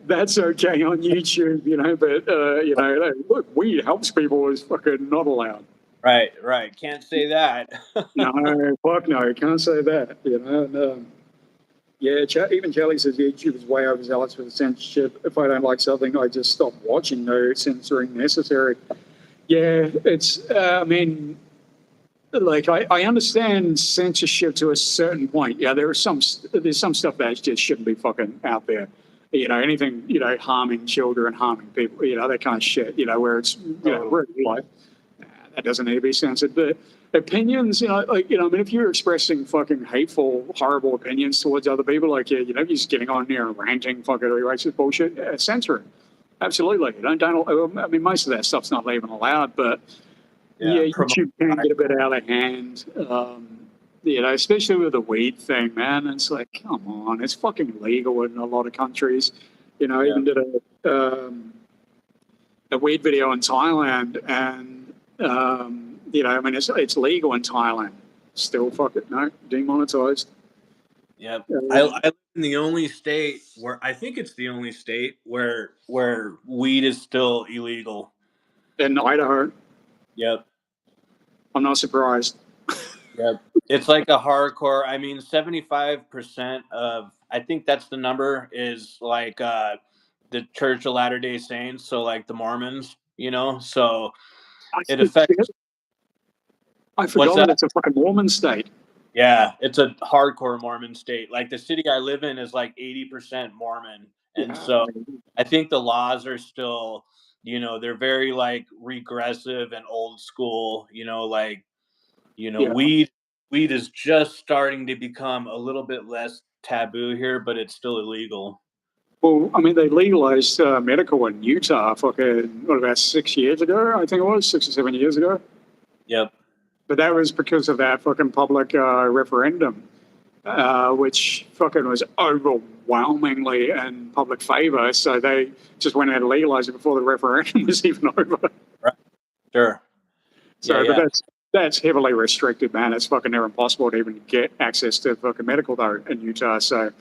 that's okay on YouTube, you know, but, you know, look, weed helps people is fucking not allowed. Right. Can't say that. No, fuck no, you can't say that, you know. And, yeah, even Charlie says YouTube is way overzealous with censorship. If I don't like something, I just stop watching. No censoring necessary. Yeah, it's, I mean, like I understand censorship to a certain point. Yeah, there's some stuff that just shouldn't be fucking out there. You know, anything, you know, harming children, harming people, you know, that kind of shit. You know, where it's, you know, where life that doesn't need to be censored. But opinions, you know, like, you know, I mean, if you're expressing fucking hateful, horrible opinions towards other people, like, you know, you're just getting on there and ranting fucking racist bullshit, censor it. Absolutely. You don't, I mean, most of that stuff's not even allowed, but yeah, YouTube can get a bit out of hand. You know, especially with the weed thing, man. It's like, come on, it's fucking legal in a lot of countries. You know, I even did a weed video in Thailand, and you know, I mean, it's legal in Thailand. Still, fuck it, no, demonetized. Yep. I live in the only state where I think it's the only state where weed is still illegal. In Idaho. Yep. I'm not surprised. Yep. It's like a hardcore. I mean, 75% of, I think that's the number, is like the Church of Latter-day Saints, so like the Mormons, you know. So it affects. I forgot that it's a fucking Mormon state. Yeah, it's a hardcore Mormon state. Like the city I live in is like 80% Mormon. And so I think the laws are still, you know, they're very like regressive and old school, you know, like, you know, weed is just starting to become a little bit less taboo here, but it's still illegal. Well, I mean, they legalized medical in Utah fucking, what, about 6 years ago? I think it was 6 or 7 years ago. Yep. But that was because of that fucking public referendum, which fucking was overwhelmingly in public favor. So they just went out and legalized it before the referendum was even over. Right. Sure. So, but that's heavily restricted, man. It's fucking near impossible to even get access to fucking medical though in Utah. So,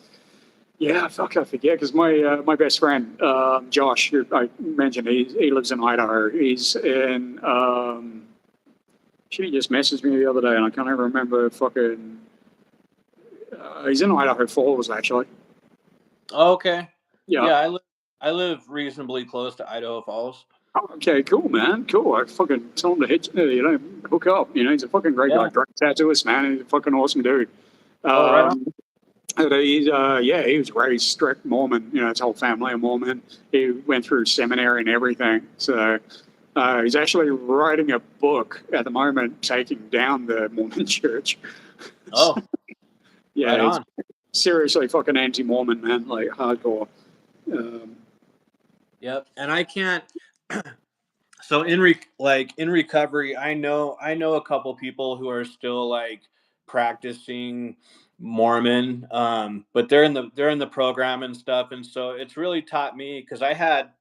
yeah, fuck, I forget, because my best friend Josh, who I mentioned, he lives in Idaho. He's in. She just messaged me the other day, and I can't even remember fucking. He's in Idaho Falls, actually. Oh, okay. Yeah. I live reasonably close to Idaho Falls. Oh, okay, cool, man. Cool. I fucking told him to hit, you know, hook up. You know, he's a fucking great guy. Great tattooist, man. He's a fucking awesome dude. Right on. He's, he was raised strict Mormon. You know, his whole family are Mormon. He went through seminary and everything. So he's actually writing a book at the moment, taking down the Mormon church. Oh, yeah, right on. Seriously fucking anti-Mormon, man, like hardcore. Yep, and I can't. So in recovery, I know a couple people who are still like practicing Mormon, but they're in the program and stuff, and so it's really taught me, because I had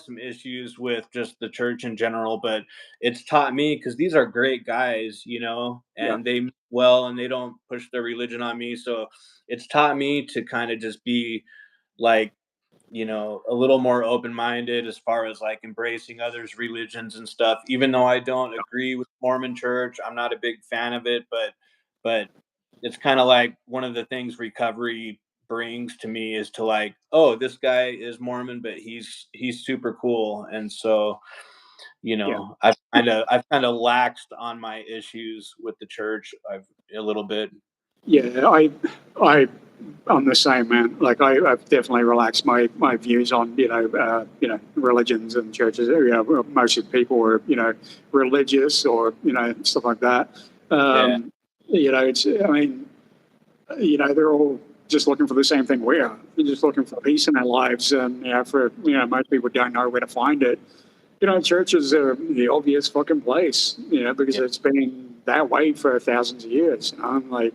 some issues with just the church in general, but it's taught me, because these are great guys, you know, and they well, and they don't push their religion on me, so it's taught me to kind of just be like, you know, a little more open-minded as far as like embracing others' religions and stuff. Even though I don't agree with Mormon Church, I'm not a big fan of it, but it's kind of like one of the things recovery brings to me is to like, oh, this guy is Mormon, but he's super cool, and so, you know, I've kind of laxed on my issues with the church a little bit. Yeah, I'm the same, man. Like I've definitely relaxed my views on religions and churches. You know, most of the people are religious or stuff like that. You know, it's I mean, they're all just looking for the same thing we are. They're just looking for peace in their lives, and most people don't know where to find it. You know, churches are the obvious fucking place. Because it's been that way for thousands of years. Like,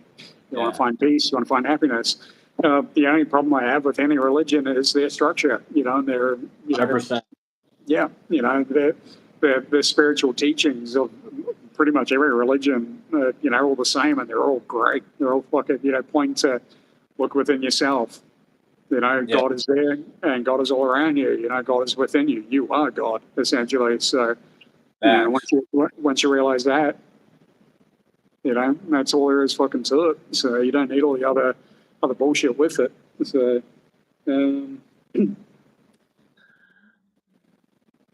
you want to find peace, you want to find happiness. The only problem I have with any religion is their structure, and their, 100%. yeah, the spiritual teachings of pretty much every religion, all the same, and they're all great. They're all fucking, point to look within yourself. God is there, and God is all around you. God is within you. You are God, essentially. So, once you realize that, that's all there is fucking to it. So you don't need all the other bullshit with it. So,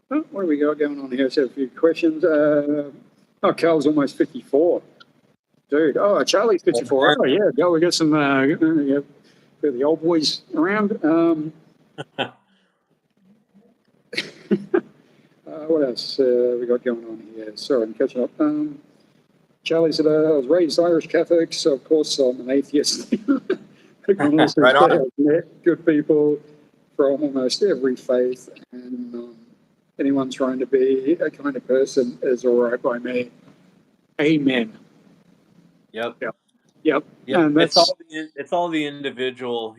what do we got going on here? So a few questions. Carl's almost 54. Dude. Oh, Charlie's 54. Oh, yeah. Go. We got some the old boys around. What else we got going on here? Sorry, I'm catching up. Charlie said, I was raised Irish Catholic, so of course I'm an atheist. Right on. Good people from almost every faith, and anyone trying to be a kind of person is all right by me. Amen. Yep. And it's all the individual,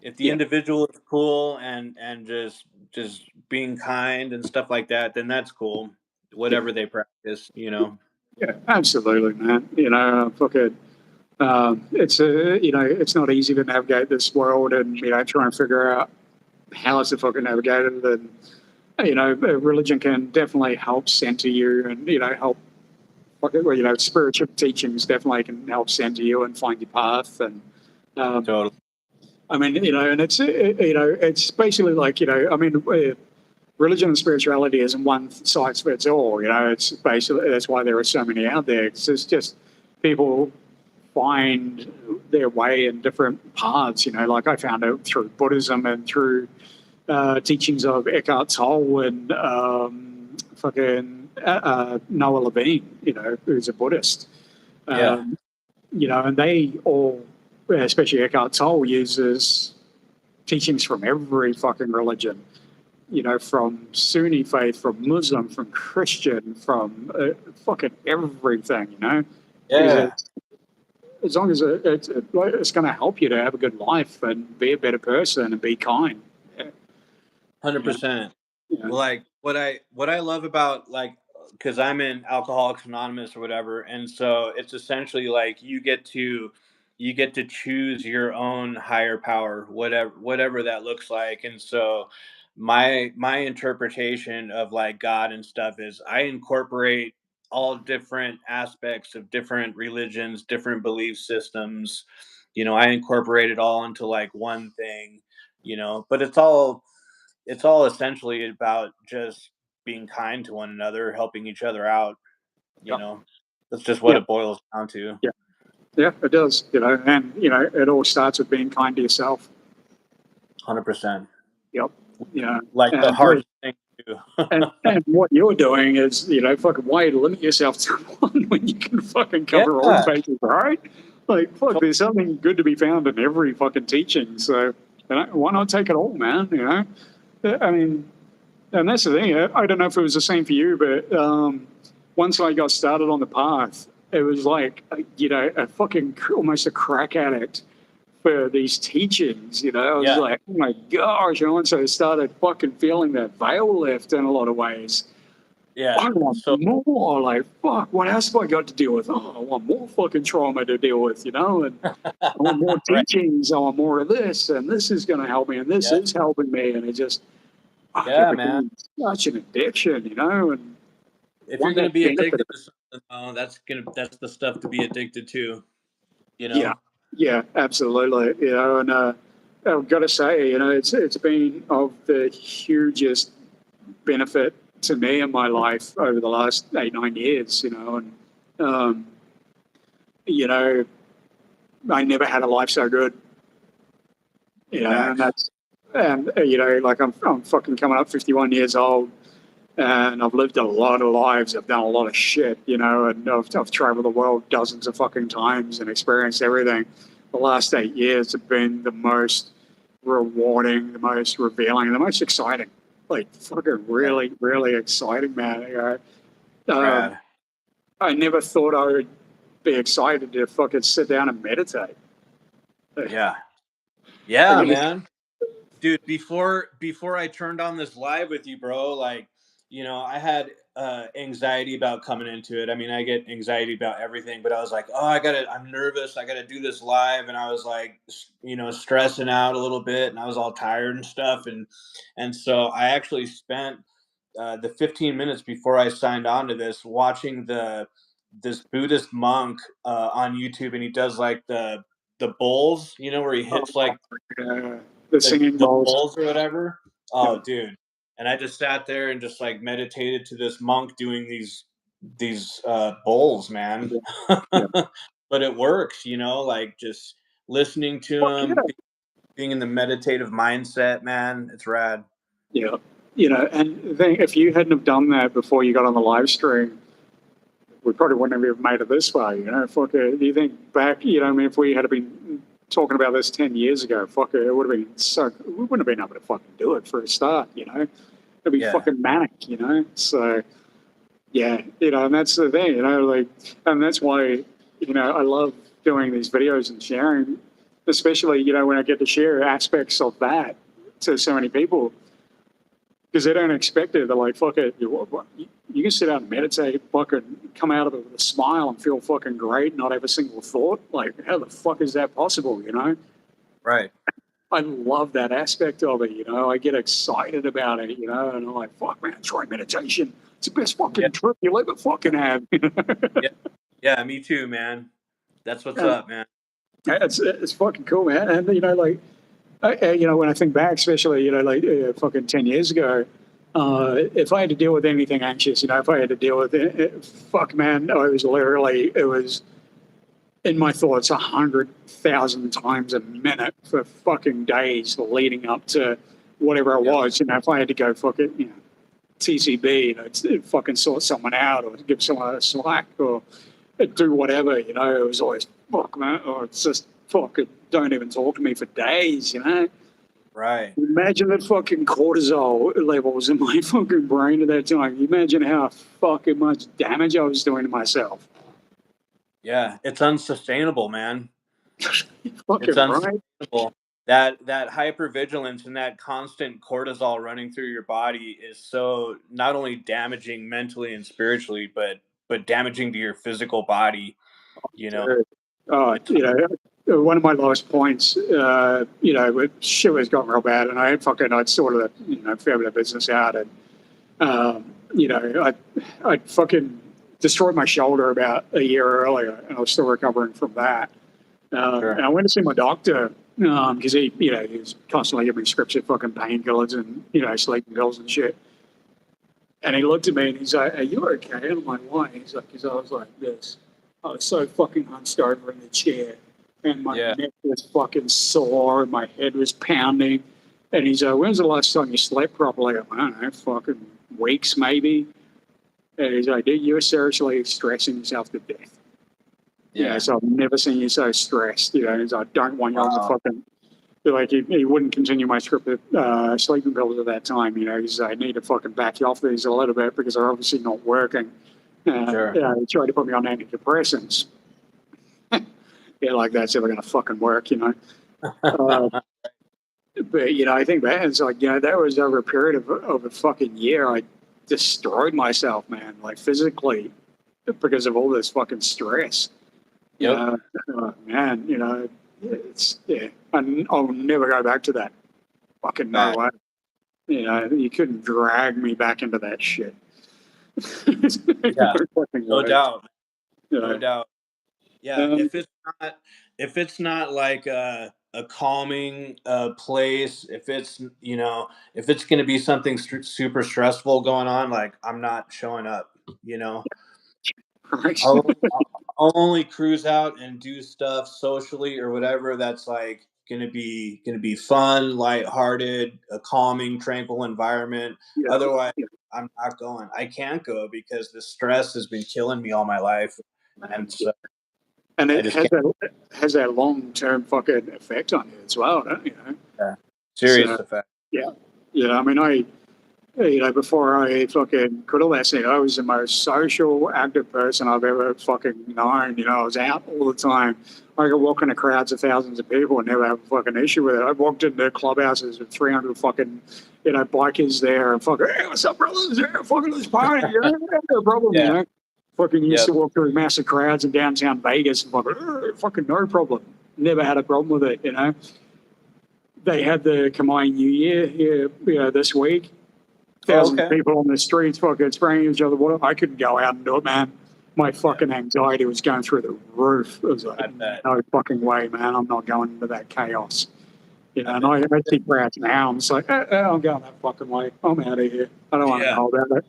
If the individual is cool and just being kind and stuff like that, then that's cool. Whatever they practice, Yeah, absolutely, man. Fucking. It's not easy to navigate this world, and try and figure out how it's fucking navigated. And religion can definitely help center you, and help. Spiritual teachings definitely can help center you and find your path. And totally. I mean, and it's basically like religion and spirituality isn't one size fits all. It's basically that's why there are so many out there. It's just people find their way in different paths. Like I found out through Buddhism and through teachings of Eckhart Tolle and Noah Levine, who's a Buddhist. And they all, especially Eckhart Tolle, uses teachings from every fucking religion. From Sunni faith, from Muslim, from Christian, from fucking everything. As long as it's going to help you to have a good life and be a better person and be kind. 100%. Like what I love about, like, because I'm in Alcoholics Anonymous or whatever, and so it's essentially like you get to choose your own higher power, whatever that looks like. And so my interpretation of like God and stuff is I incorporate all different aspects of different religions, different belief systems. I incorporate it all into like one thing, but it's all essentially about just being kind to one another, helping each other out. That's just what it boils down to. Yeah, it does. And it all starts with being kind to yourself. 100%. Yep. Like the hardest thing to do. and what you're doing is, fucking why limit yourself to one when you can fucking cover all bases, right? Like, fuck, there's something good to be found in every fucking teaching. So, why not take it all, man? I mean, and that's the thing. I don't know if it was the same for you, but once I got started on the path, it was like, a fucking almost a crack addict for these teachings. I was like, oh my gosh. And once I started fucking feeling that veil lift in a lot of ways, I want more. Like, fuck, what else have I got to deal with? Oh, I want more fucking trauma to deal with, and I want more teachings. I want more of this, and this is going to help me, and this is helping me. And it just, it man, such an addiction, and if you're going to be addicted to something, that's the stuff to be addicted to, Yeah, absolutely. And I've got to say, it's been of the hugest benefit to me in my life over the last 8-9 years. And I never had a life so good. And that's like I'm fucking coming up 51 years old. And I've lived a lot of lives. I've done a lot of shit, and I've traveled the world dozens of fucking times and experienced everything. The last 8 years have been the most rewarding, the most revealing, the most exciting. Like, fucking really, really exciting, man. I never thought I would be excited to fucking sit down and meditate. Yeah. I Yeah, guess. man. Dude, before I turned on this live with you, bro, like, I had anxiety about coming into it. I mean, I get anxiety about everything, but I was like, oh, I'm nervous. I gotta do this live. And I was like, stressing out a little bit, and I was all tired and stuff. And so I actually spent the 15 minutes before I signed on to this watching this Buddhist monk on YouTube, and he does like the bowls, where he Oh, hits like the singing the bowls. bowls or whatever. Yeah, Oh, dude. And I just sat there and just like meditated to this monk doing these bowls, man. yeah, yeah. But it works, like just listening to Fuck yeah. him, being in the meditative mindset, man. It's rad. Yeah. And then if you hadn't have done that before you got on the live stream, we probably wouldn't have even made it this far. Fuck it. You think back, I mean, if we had been talking about this 10 years ago, fuck it, it would have been so, we wouldn't have been able to fucking do it for a start, It'd be Yeah. fucking manic. So, yeah, and that's the thing, like, and that's why, I love doing these videos and sharing, especially, when I get to share aspects of that to so many people because they don't expect it. They're like, fuck it, you can sit out and meditate, fucking come out of it with a smile and feel fucking great, not have a single thought. Like, how the fuck is that possible, Right. I love that aspect of it, I get excited about it, and I'm like, fuck, man, try meditation. It's the best Yeah. fucking trip you'll ever fucking have. Yeah. Yeah. Me too, man. That's what's Yeah, up, man. it's fucking cool, man. And, like, when I think back, especially, like fucking 10 years ago, if I had to deal with anything anxious, if I had to deal with it, fuck, man, it was in my thoughts 100,000 times a minute for fucking days leading up to whatever it Yep. was. If I had to go fuck it, TCB, to fucking sort someone out or give someone a slack or do whatever, it was always fuck, man, or it's just fucking don't even talk to me for days. Right. Imagine the fucking cortisol levels in my fucking brain at that time. Imagine how fucking much damage I was doing to myself. Yeah. It's unsustainable, man. It's Fucking right. unsustainable. That hypervigilance and that constant cortisol running through your body is so not only damaging mentally and spiritually, but damaging to your physical body. You know, Dude. Oh, it's one of my lowest points, shit was got real bad, and I'd sort of, figured the business out, and, I fucking destroyed my shoulder about a year earlier, and I was still recovering from that. And sure. I went to see my doctor because he was constantly giving me scripts of fucking painkillers and, sleeping pills and shit. And he looked at me and he's like, "Are you okay?" And I'm like, "Why?" He's like, "Because I was like this. I was so fucking hunched over in the chair, and my Yeah. neck was fucking sore, and my head was pounding." And he's like, "When's the last time you slept properly?" I'm like, "I don't know, fucking weeks maybe." And he's like, "Dude, you're seriously stressing yourself to death." Yeah. So I've never seen you so stressed. He's like, "I don't want you on the Wow. fucking." Like he wouldn't continue my script of sleeping pills at that time. He's I need to fucking back you off these a little bit because they're obviously not working. Sure. He tried to put me on antidepressants. Yeah, like that's ever going to fucking work. Uh, but I think that it's like that was over a period of a fucking year. I destroyed myself, man, like physically because of all this fucking stress. Yep. Man, it's I'll never go back to that. Fucking no Bad. way. You couldn't drag me back into that shit. Yeah. Fucking No way. doubt. You No know. doubt. Yeah. Um, If it's not like a calming place, if it's going to be something super stressful going on, like I'm not showing up. You know, right. I'll only cruise out and do stuff socially or whatever that's like gonna be fun, lighthearted, a calming, tranquil environment. Yeah. Otherwise, Yeah. I'm not going. I can't go because the stress has been killing me all my life, and so And I it just can't. has that long term fucking effect on you as well, don't you? Yeah. So Serious effect. yeah, yeah. I mean, before I fucking quit all that shit, I was the most social, active person I've ever fucking known. I was out all the time. I could walk into crowds of thousands of people and never have a fucking issue with it. I walked into clubhouses with 300 fucking, bikers there and fucking, hey, what's up, brothers? Yeah, fucking let's party. No problem, Yeah. Fucking used Yep. to walk through massive crowds in downtown Vegas and fucking no problem. Never had a problem with it. They had the Khmer New Year here, this week. Oh, Thousands of okay. people on the streets fucking spraying each other water. I couldn't go out and do it, man. My fucking anxiety was going through the roof. It was like, I bet. no fucking way, man. I'm not going into that chaos. I And bet. I see crowds now. I'm just like, I'm going that fucking way. I'm out of here. I don't want to Yeah. know about it.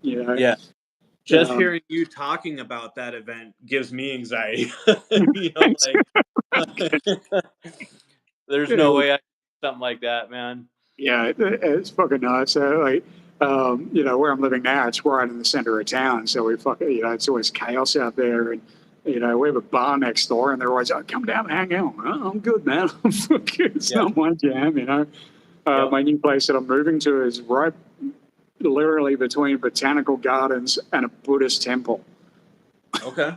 Yeah. Just Um, hearing you talking about that event gives me anxiety. thanks. There's no way I can do something like that, man. Yeah, it's fucking nuts. Where I'm living now, it's right in the center of town. So we fucking, it's always chaos out there. And, we have a bar next door and they're always like, come down and hang out. Oh, I'm good, man. It's Yeah. not my jam. Yep. My new place that I'm moving to is right literally between botanical gardens and a Buddhist temple. Okay.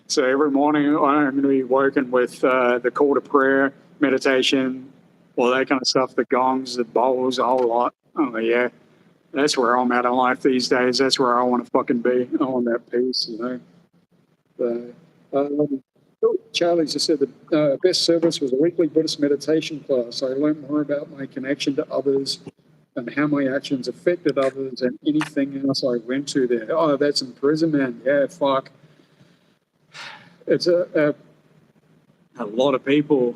So every morning I'm going to be woken with the call to prayer, meditation, all that kind of stuff, the gongs, the bowls, a whole lot. Oh, yeah. That's where I'm at in life these days. That's where I want to fucking be. I want that peace. Charlie just said the best service was a weekly Buddhist meditation class. I learned more about my connection to others and how my actions affected others and anything else I went to there. Oh, that's in prison, man. Yeah, fuck. It's a lot of people,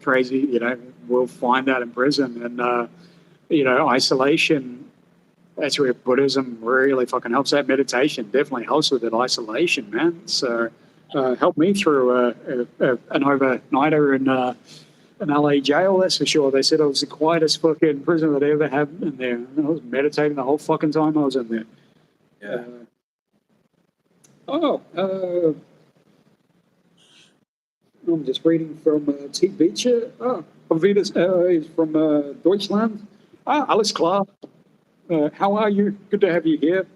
crazy, will find that in prison. And, isolation, that's where Buddhism really fucking helps. That meditation definitely helps with that isolation, man. So helped me through an overnighter in an LA jail, that's for sure. They said I was the quietest fucking prison that I ever had in there. And I was meditating the whole fucking time I was in there. Yeah. I'm just reading from T. Beecher. He's from Deutschland. Alles klar. How are you? Good to have you here.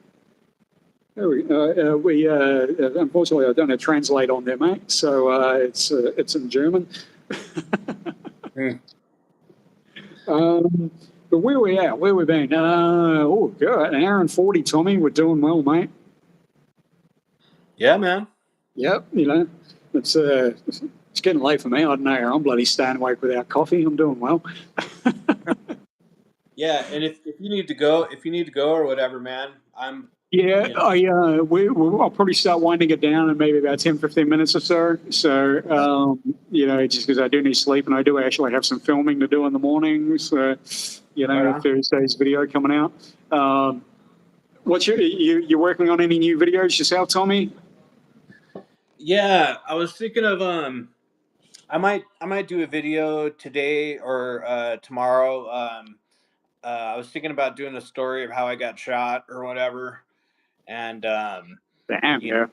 We unfortunately I don't have translate on there, mate. So it's in German. But where we at? Where we been? God, an hour and 40, Tommy. We're doing well, mate. Yeah, man. Yep. It's getting late for me. I don't know. I'm bloody staying awake without coffee. I'm doing well. Yeah, and if you need to go, or whatever, man, I'm. Yeah, You know, I'll probably start winding it down in maybe about 10, 15 minutes or so. So, just because I do need sleep and I do actually have some filming to do in the morning. So, Right on. Thursday's video coming out. What's you working on any new videos yourself, Tommy? Yeah, I was thinking of I might do a video today or tomorrow. I was thinking about doing a story of how I got shot or whatever, and Damn, you know,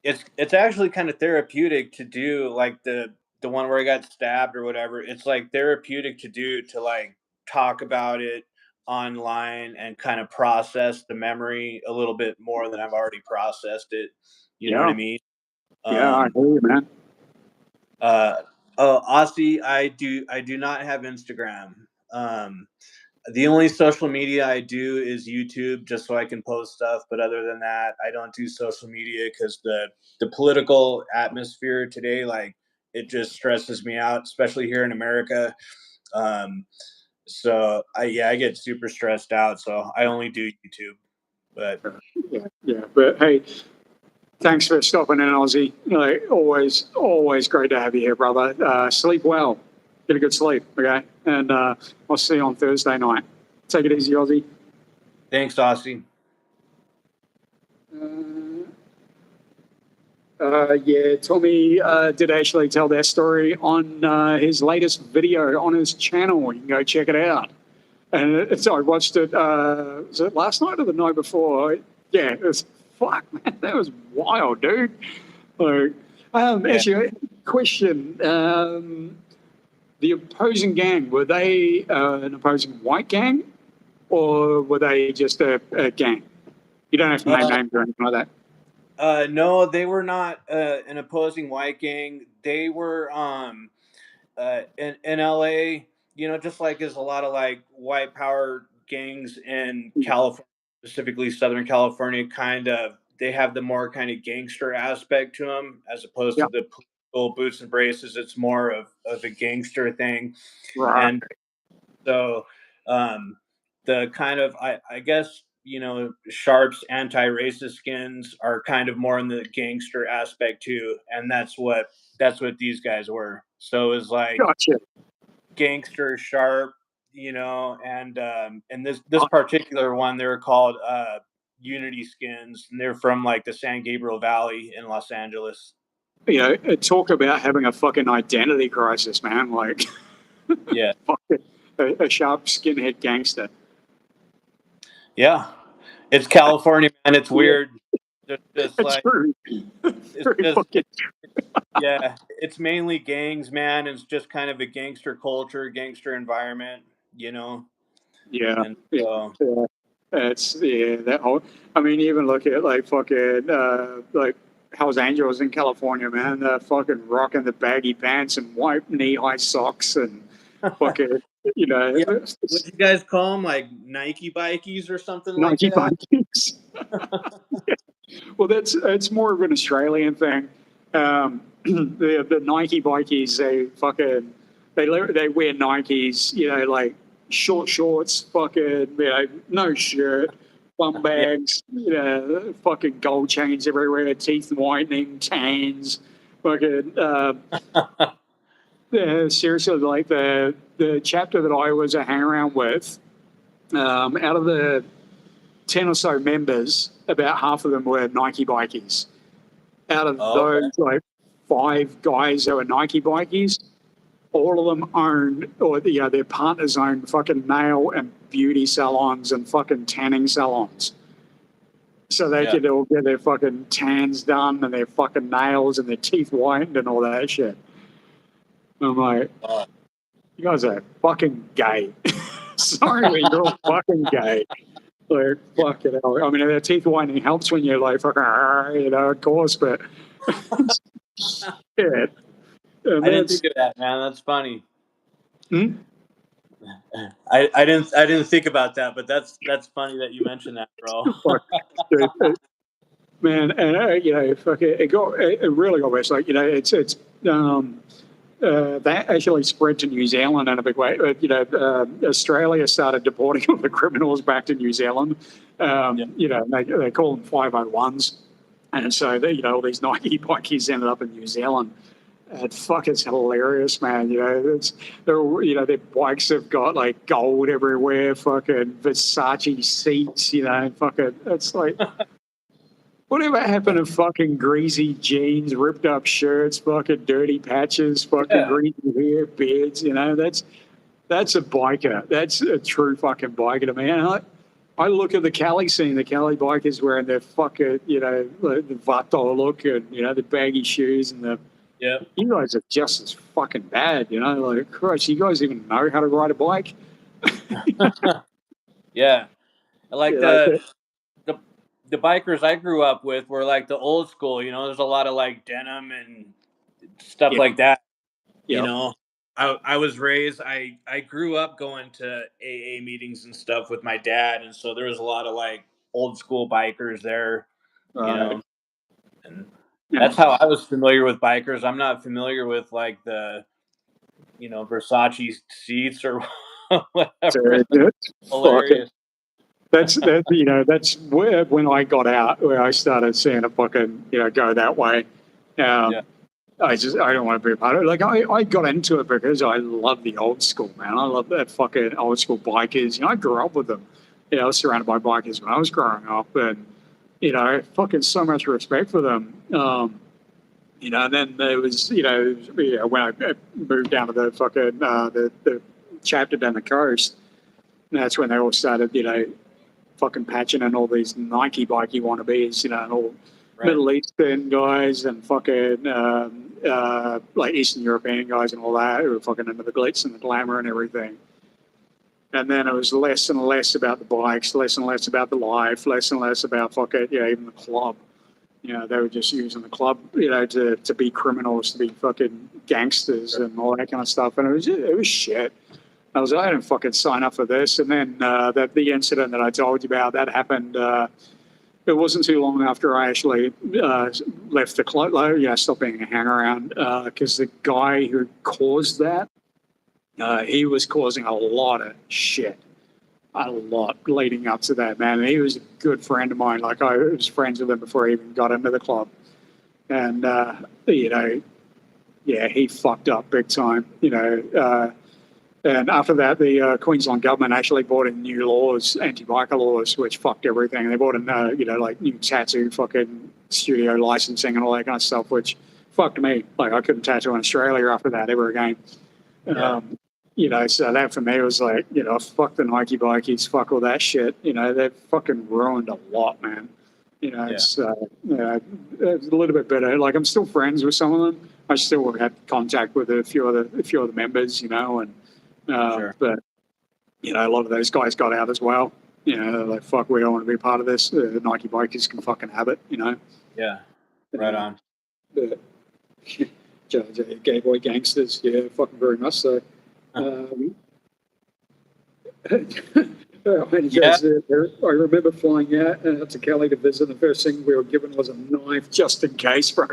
yeah. it's actually kind of therapeutic to do, like the one where I got stabbed or whatever. It's like therapeutic to do, to like talk about it online and kind of process the memory a little bit more than I've already processed it. You know what I Yeah, mean? yeah, I Um, hear you, man. uh, Aussie, I do not have Instagram. Um, the only social media I do is YouTube, just so I can post stuff. But other than that, I don't do social media because the political atmosphere today, like, it just stresses me out, especially here in America. Um, so I get super stressed out. So I only do YouTube. But Yeah. But hey, thanks for stopping in, Aussie. Always great to have you here, brother. Sleep well. Get a good sleep, okay? And I'll see you on Thursday night. Take it easy, Aussie. thanks, Aussie. Yeah, Tommy did actually tell that story on his latest video on his channel. You can go check it out. And I watched it, was it last night or the night before? Yeah, it was, fuck, man, that was wild, dude. Like, Yeah. actually, question. The opposing gang, were they an opposing white gang? or were they just a gang? You don't have to name names or anything like that. No, they were not an opposing white gang. They were in LA, just like there's a lot of like white power gangs in California, specifically Southern California, kind of they have the more kind of gangster aspect to them as opposed Yeah, to the political boots and braces. It's more of a gangster thing. right. And so the kind of I guess Sharp's anti-racist skins are kind of more in the gangster aspect too, and that's what these guys were. So it was like Gotcha. gangster Sharp, and this particular one they were called Unity skins, and they're from like the San Gabriel Valley in Los Angeles. Talk about having a fucking identity crisis, man. Like, Yeah, fucking a sharp skinhead gangster. yeah, it's California, man. It's Yeah, weird. Just it's like true. it's Very just fucking. yeah, it's mainly gangs, man. It's just kind of a gangster culture, gangster environment. Yeah, And yeah, so yeah. It's that whole. I mean, even look at like fucking like Hell's Angels in California, man. They're fucking rocking the baggy pants and white knee-high socks and fucking yeah, what you guys call them, like Nike bikies or something like Nike that? Vikings. Well, that's more of an Australian thing. The Nike bikies, they wear Nikes, like short shorts, fucking no shirt, bum Yeah. bags, fucking gold chains everywhere, teeth whitening, tans, fucking. Seriously, like the chapter that I was hanging around with, out of the 10 or so members, about half of them were Nike bikies. Out of Oh, okay. those, like 5 guys that were Nike bikies, all of them owned, or their partners owned fucking nail and beauty salons and fucking tanning salons. So they Yeah. could all get their fucking tans done and their fucking nails and their teeth whitened and all that shit. I'm like, Uh, you guys are fucking gay. Sorry, but you're all fucking gay. Like, yeah. fuck it. I mean, their teeth whitening helps when you're like, fucking, of course, but yeah. And I didn't that's, think of that, man. That's funny. hmm? I didn't think about that, but that's funny that you mentioned that, bro. Fuck, dude, man, and fuck it, it really got worse. Like, um, that actually spread to New Zealand in a big way. Australia started deporting all the criminals back to New Zealand. Yeah. They call them 501s. And so, all these Nike bikies ended up in New Zealand. And fuck, it's hilarious, man. Their bikes have got like gold everywhere, fucking Versace seats, fucking, it's like, whatever happened to fucking greasy jeans, ripped up shirts, fucking dirty patches, fucking Yeah. greasy hair, beards, that's a biker. That's a true fucking biker to me. And I look at the Cali scene, the Cali bikers wearing their fucking, the Vato look and, the baggy shoes and Yeah. you guys are just as fucking bad, like, Christ, you guys even know how to ride a bike? Yeah. Like Yeah, the the bikers I grew up with were like the old school. There's a lot of like denim and stuff yeah, like that. You yeah, know, I was raised. I grew up going to AA meetings and stuff with my dad, and so there was a lot of like old school bikers there. You right. know, and Yeah. that's how I was familiar with bikers. I'm not familiar with like the Versace seats or So whatever. that's fucking Hilarious. that's where when I got out, where I started seeing a fucking go that way. Yeah. Um, I don't want to be a part of it. Like I got into it because I love the old school, man. I love that fucking old school bikers. I grew up with them. I was surrounded by bikers when I was growing up, and fucking so much respect for them. And then there was when I moved down to the fucking the chapter down the coast, that's when they all started fucking patching in all these Nike bikey wannabes, and all Right. Middle Eastern guys and fucking like Eastern European guys and all that who were fucking into the glitz and the glamour and everything. And then it was less and less about the bikes, less and less about the life, less and less about fucking, even the club. They were just using the club, to be criminals, to be fucking gangsters and all that kind of stuff. And it was shit. I didn't fucking sign up for this. And then the incident that I told you about, that happened. It wasn't too long after I actually left the club, stopped being a hang around, because the guy who caused that, he was causing a lot of shit. A lot leading up to that, man. And he was a good friend of mine. Like, I was friends with him before I even got into the club. And, he fucked up big time, and after that, the Queensland government actually brought in new laws, anti-biker laws, which fucked everything. They brought in, like new tattoo fucking studio licensing and all that kind of stuff, which fucked me. Like, I couldn't tattoo in Australia after that ever again. So that for me was like, fuck the Nike bikies, fuck all that shit. They've fucking ruined a lot, man. It's a little bit better. Like, I'm still friends with some of them. I still have contact with a few of the members, and Sure. but a lot of those guys got out as well. They're like, fuck, we don't want to be part of this. The Nike bikers can fucking have it. Yeah. Right on. But, gay boy gangsters, fucking very much so. I remember flying out to Cali to visit. The first thing we were given was a knife, just in case, bro.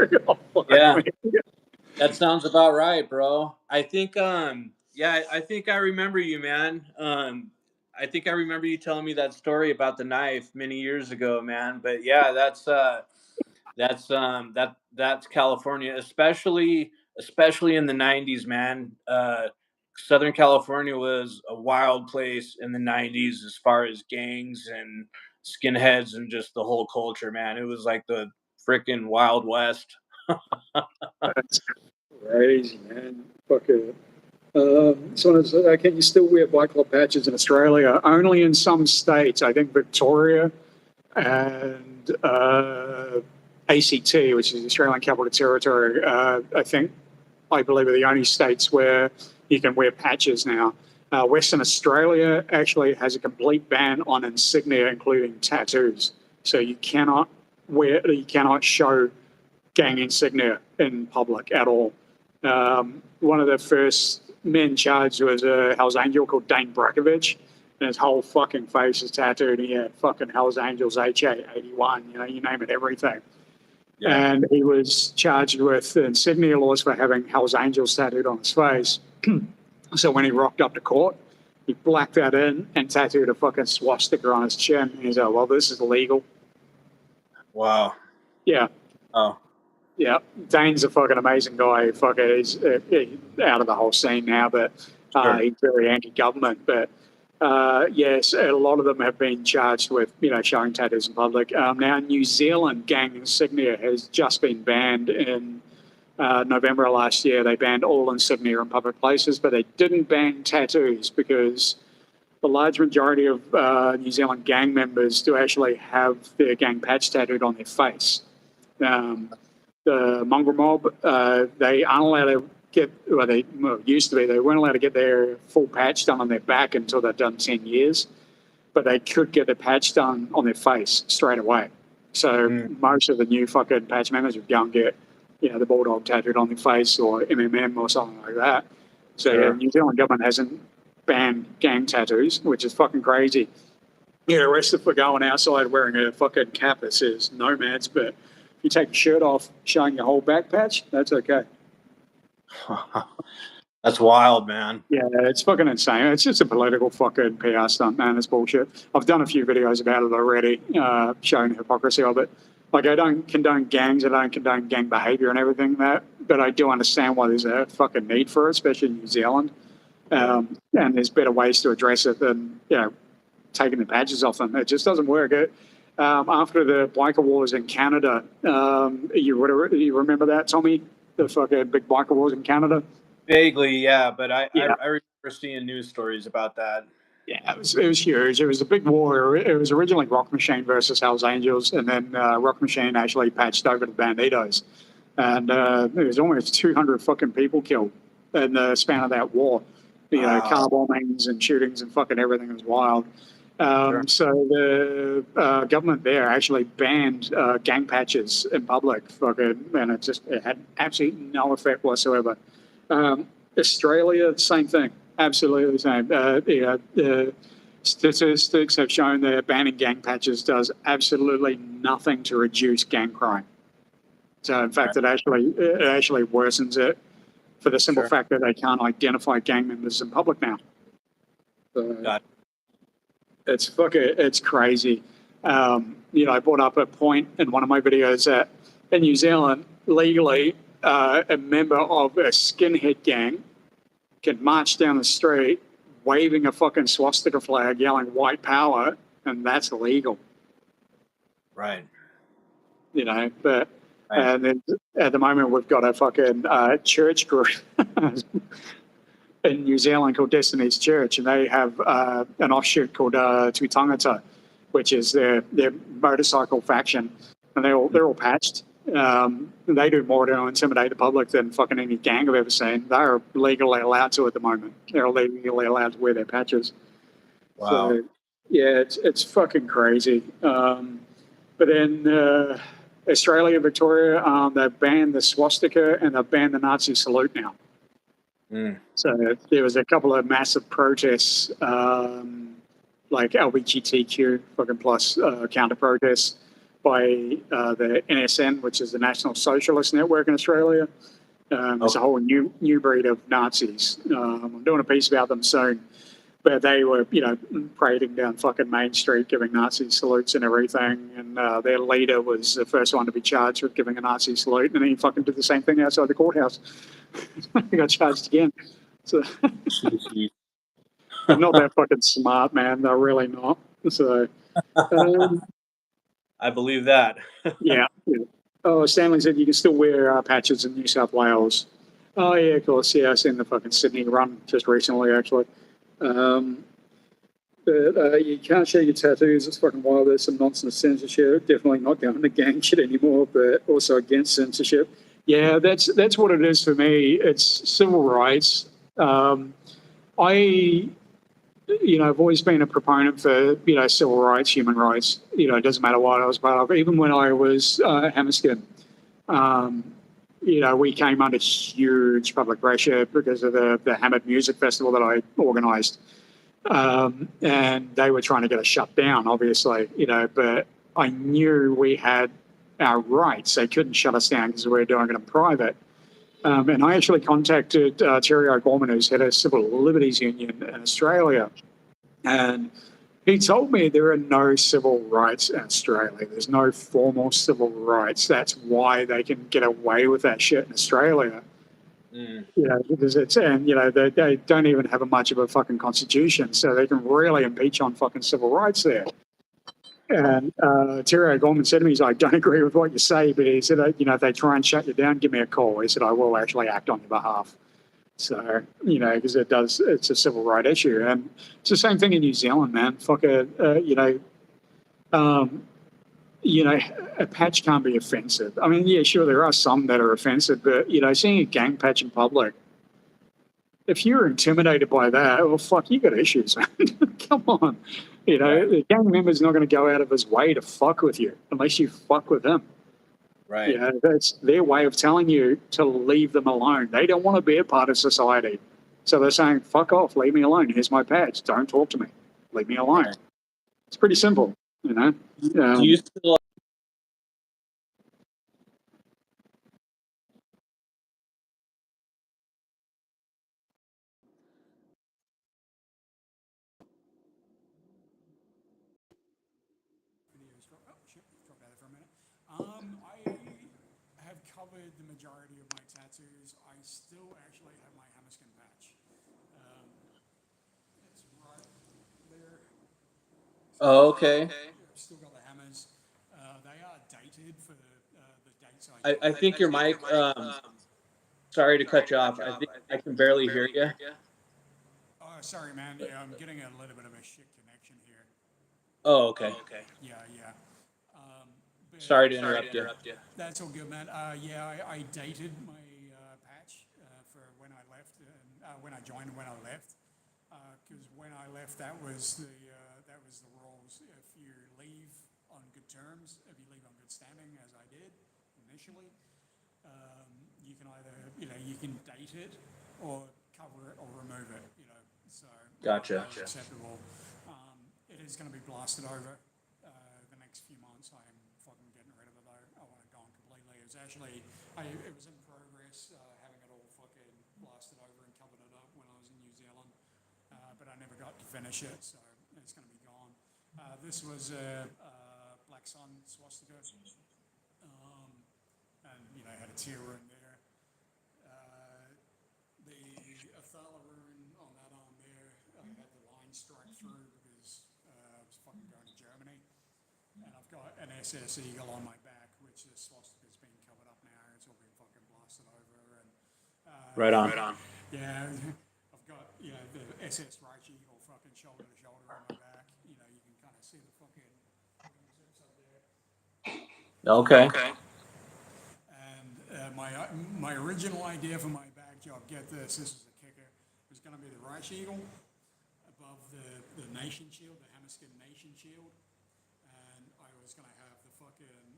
That sounds about right, bro. I think I think I remember you, man. I think I remember you telling me that story about the knife many years ago, man. But yeah, that's California, especially in the 90s, man. Southern California was a wild place in the 90s as far as gangs and skinheads and just the whole culture, man. It was like the freaking Wild West. That's crazy, man. Fucking. Can you still wear bike club patches in Australia? Only in some states. I think Victoria and ACT, which is Australian Capital Territory. I believe are the only states where you can wear patches now. Western Australia actually has a complete ban on insignia, including tattoos. So you cannot show gang insignia in public at all. One of the first men charged was a Hell's Angel called Dane Brakovich, and his whole fucking face is tattooed. He had fucking Hell's Angels HA81, you name it, everything. Yeah. And he was charged with insignia laws for having Hell's Angels tattooed on his face. So when he rocked up to court, he blacked that in and tattooed a fucking swastika on his chin. And he's like, well, this is illegal. Wow. Yeah. Oh. Yeah, Dane's a fucking amazing guy. He's out of the whole scene now, but he's very anti-government. But yes, a lot of them have been charged with showing tattoos in public. Now, New Zealand gang insignia has just been banned in November of last year. They banned all insignia in public places, but they didn't ban tattoos because the large majority of New Zealand gang members do actually have their gang patch tattooed on their face. The mongrel mob, they aren't allowed to used to be, they weren't allowed to get their full patch done on their back until they'd done 10 years, but they could get their patch done on their face straight away. So most of the new fucking patch members would go and get, the bulldog tattooed on their face or MMM or something like that. So the New Zealand government hasn't banned gang tattoos, which is fucking crazy. You're arrested for going outside wearing a fucking cap that says nomads, but you take your shirt off showing your whole back patch, that's okay. That's wild, man. Yeah, it's fucking insane. It's just a political fucking PR stunt, man. It's bullshit. I've done a few videos about it already, showing the hypocrisy of it. Like, I don't condone gangs, I don't condone gang behaviour and everything that, but I do understand why there's a fucking need for it, especially in New Zealand. And there's better ways to address it than, taking the badges off them. It just doesn't work. After the biker wars in Canada, you remember that, Tommy? The fucking big biker wars in Canada? Vaguely, yeah, but I remember seeing news stories about that. Yeah, it was huge. It was a big war. It was originally Rock Machine versus Hells Angels, and then Rock Machine actually patched over to Banditos. And there was almost 200 fucking people killed in the span of that war. car bombings and shootings and fucking everything was wild. Sure. So the government there actually banned gang patches in public, fucking, and it had absolutely no effect whatsoever. Australia, same thing, absolutely the same. The statistics have shown that banning gang patches does absolutely nothing to reduce gang crime. So in fact, it actually worsens it for the simple fact that they can't identify gang members in public now. So it's crazy. I brought up a point in one of my videos that in New Zealand, legally, a member of a skinhead gang can march down the street waving a fucking swastika flag, yelling white power, and that's illegal. Right. But and then at the moment we've got a fucking church group in New Zealand called Destiny's Church, and they have an offshoot called Tuitangata, which is their motorcycle faction, and they're all patched. They do more to intimidate the public than fucking any gang I've ever seen. They're legally allowed to at the moment. They're legally allowed to wear their patches. Wow. So, yeah, it's fucking crazy. But in Australia, Victoria, they've banned the swastika and they've banned the Nazi salute now. So there was a couple of massive protests, like LGBTQ fucking plus counter protests by the NSN, which is the National Socialist Network in Australia. There's a whole new breed of Nazis. I'm doing a piece about them soon. But they were, parading down fucking Main Street, giving Nazi salutes and everything. And their leader was the first one to be charged with giving a Nazi salute. And then he fucking did the same thing outside the courthouse. He got charged again. So they're not that fucking smart, man. They're really not. So, I believe that. yeah. Oh, Stanley said you can still wear patches in New South Wales. Oh, yeah, of course. Yeah, I seen the fucking Sydney run just recently, actually. But you can't show your tattoos. It's fucking wild. There's some nonsense censorship. Definitely not going to gang shit anymore, but also against censorship. Yeah, that's what it is for me. It's civil rights. I've always been a proponent for civil rights, human rights. It doesn't matter what I was part of. Even when I was Hammerskin, we came under huge public pressure because of the Hammered Music Festival that I organised. And they were trying to get us shut down, obviously, but I knew we had our rights. They couldn't shut us down because we were doing it in private. And I actually contacted Terry O'Gorman, who's head of Civil Liberties Union in Australia. And he told me there are no civil rights in Australia. There's no formal civil rights. That's why they can get away with that shit in Australia. Because they don't even have much of a fucking constitution, so they can really impeach on fucking civil rights there. And Terry O'Gorman said to me, he's like, don't agree with what you say, but he said, if they try and shut you down, give me a call. He said, I will actually act on your behalf. So, because it's a civil right issue. And it's the same thing in New Zealand, man. A patch can't be offensive. I mean, yeah, sure, there are some that are offensive, but, seeing a gang patch in public, if you're intimidated by that, well, fuck, you got issues, man. Come on. The gang member's not going to go out of his way to fuck with you unless you fuck with him. Right. That's their way of telling you to leave them alone. They don't want to be a part of society. So they're saying, fuck off, leave me alone. Here's my patch. Don't talk to me. Leave me alone. Right. It's pretty simple, Do you still... I have covered the majority of my tattoos. I still actually have my Hammerskin patch. It's right there. Oh, okay. I've still got the hammers. They are dated for the dates I think your mic... sorry to cut you off. I think I can barely hear you. Oh, sorry, man. Yeah, I'm getting a little bit of a shit connection here. Oh, okay. Yeah. Sorry to interrupt you. That's all good, man. I dated my patch for when I left, when I joined and when I left. because when I left, that was the rules. If you leave on good terms, if you leave on good standing, as I did initially, you can either you can date it or cover it or remove it. So Gotcha. that's acceptable. It is going to be blasted over the next few months. I am fucking getting rid of it though. I want it gone completely. It was actually it was in progress, having it all fucking blasted over and covered it up when I was in New Zealand, but I never got to finish it, so it's going to be gone. This was a Black Sun swastika, and had a tear in there. The Athala rune on that arm there, I had the line strike through because I was fucking going to Germany. And I've got an SS Eagle on my back, which the swastika's been covered up now. It's all been fucking blasted over. And Right on. yeah, I've got the SS Reich Eagle fucking shoulder to shoulder on my back. You can kind of see the fucking zips up there. Okay. And my original idea for my back job, get this is a kicker, was going to be the Reich Eagle above the nation shield, the Hammerskin nation shield. And I was going to have the fucking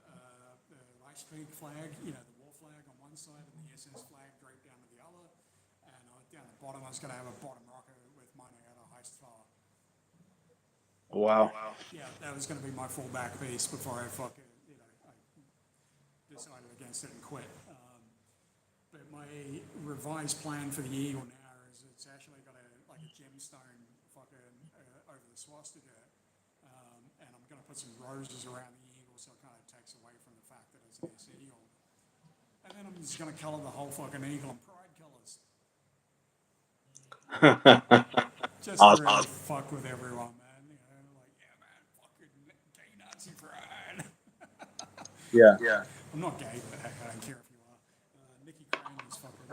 the Reichskrieg flag, the war flag on one side and the SS flag draped down to the other. And down the bottom, I was going to have a bottom rocket with Meine Herren Heißfahrer. Wow. Yeah, that was going to be my full back piece before I fucking, I decided against it and quit. But my revised plan for the Eagle now is it's actually got a gemstone fucking over the swastika, and I'm going to put some roses around the Eagle so it kind of takes away from the fact that it's an S Eagle. And then I'm just going to color the whole fucking Eagle in pride colors. Just Awesome. to really fuck with everyone, man. Yeah, man, fucking gay Nazi pride. Yeah. I'm not gay, but heck, I don't care if you are. Nikki Crane is fucking.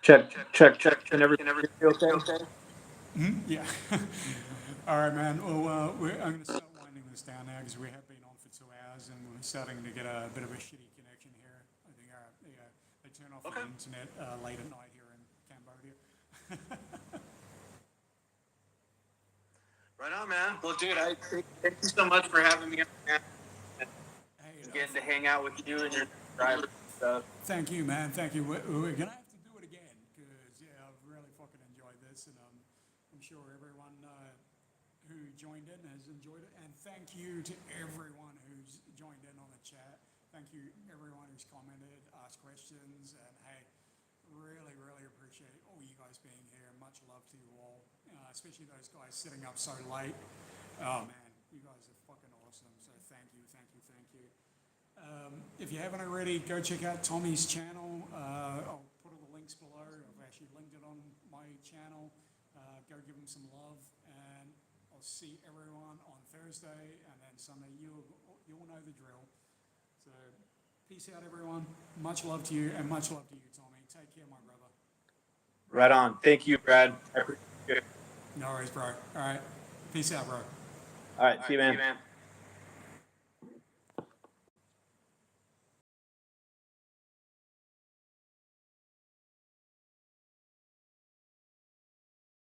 Check. And everything okay? Yeah. All right, man. Well, I'm going to start winding this down now because we have been on for 2 hours and we're starting to get a bit of a shitty connection here. I think they turn off the internet late at night here in Cambodia. Right on, man. Well, dude, thank you so much for having me on, man. Hey, Getting to hang out with you and your driver stuff. Thank you, man. Thank you. We're going to have to do it again because, I've really fucking enjoyed this, and I'm sure everyone who joined in has enjoyed it. And thank you to everyone who's joined in on the chat. Thank you everyone who's commented, asked questions, and hey, really, really appreciate all you guys being here. Much love to you all, especially those guys sitting up so late. Oh man, you guys are fucking awesome. So thank you. If you haven't already, go check out Tommy's channel. I'll put all the links below. I've actually linked it on my channel. Go give him some love, and I'll see everyone on Thursday, and then Sunday. You'll know the drill. So peace out, everyone. Much love to you, and much love to you, Tommy. Take care, my brother. Right on. Thank you, Brad. I appreciate it. No worries, bro. All right. Peace out, bro. All right. See you, man.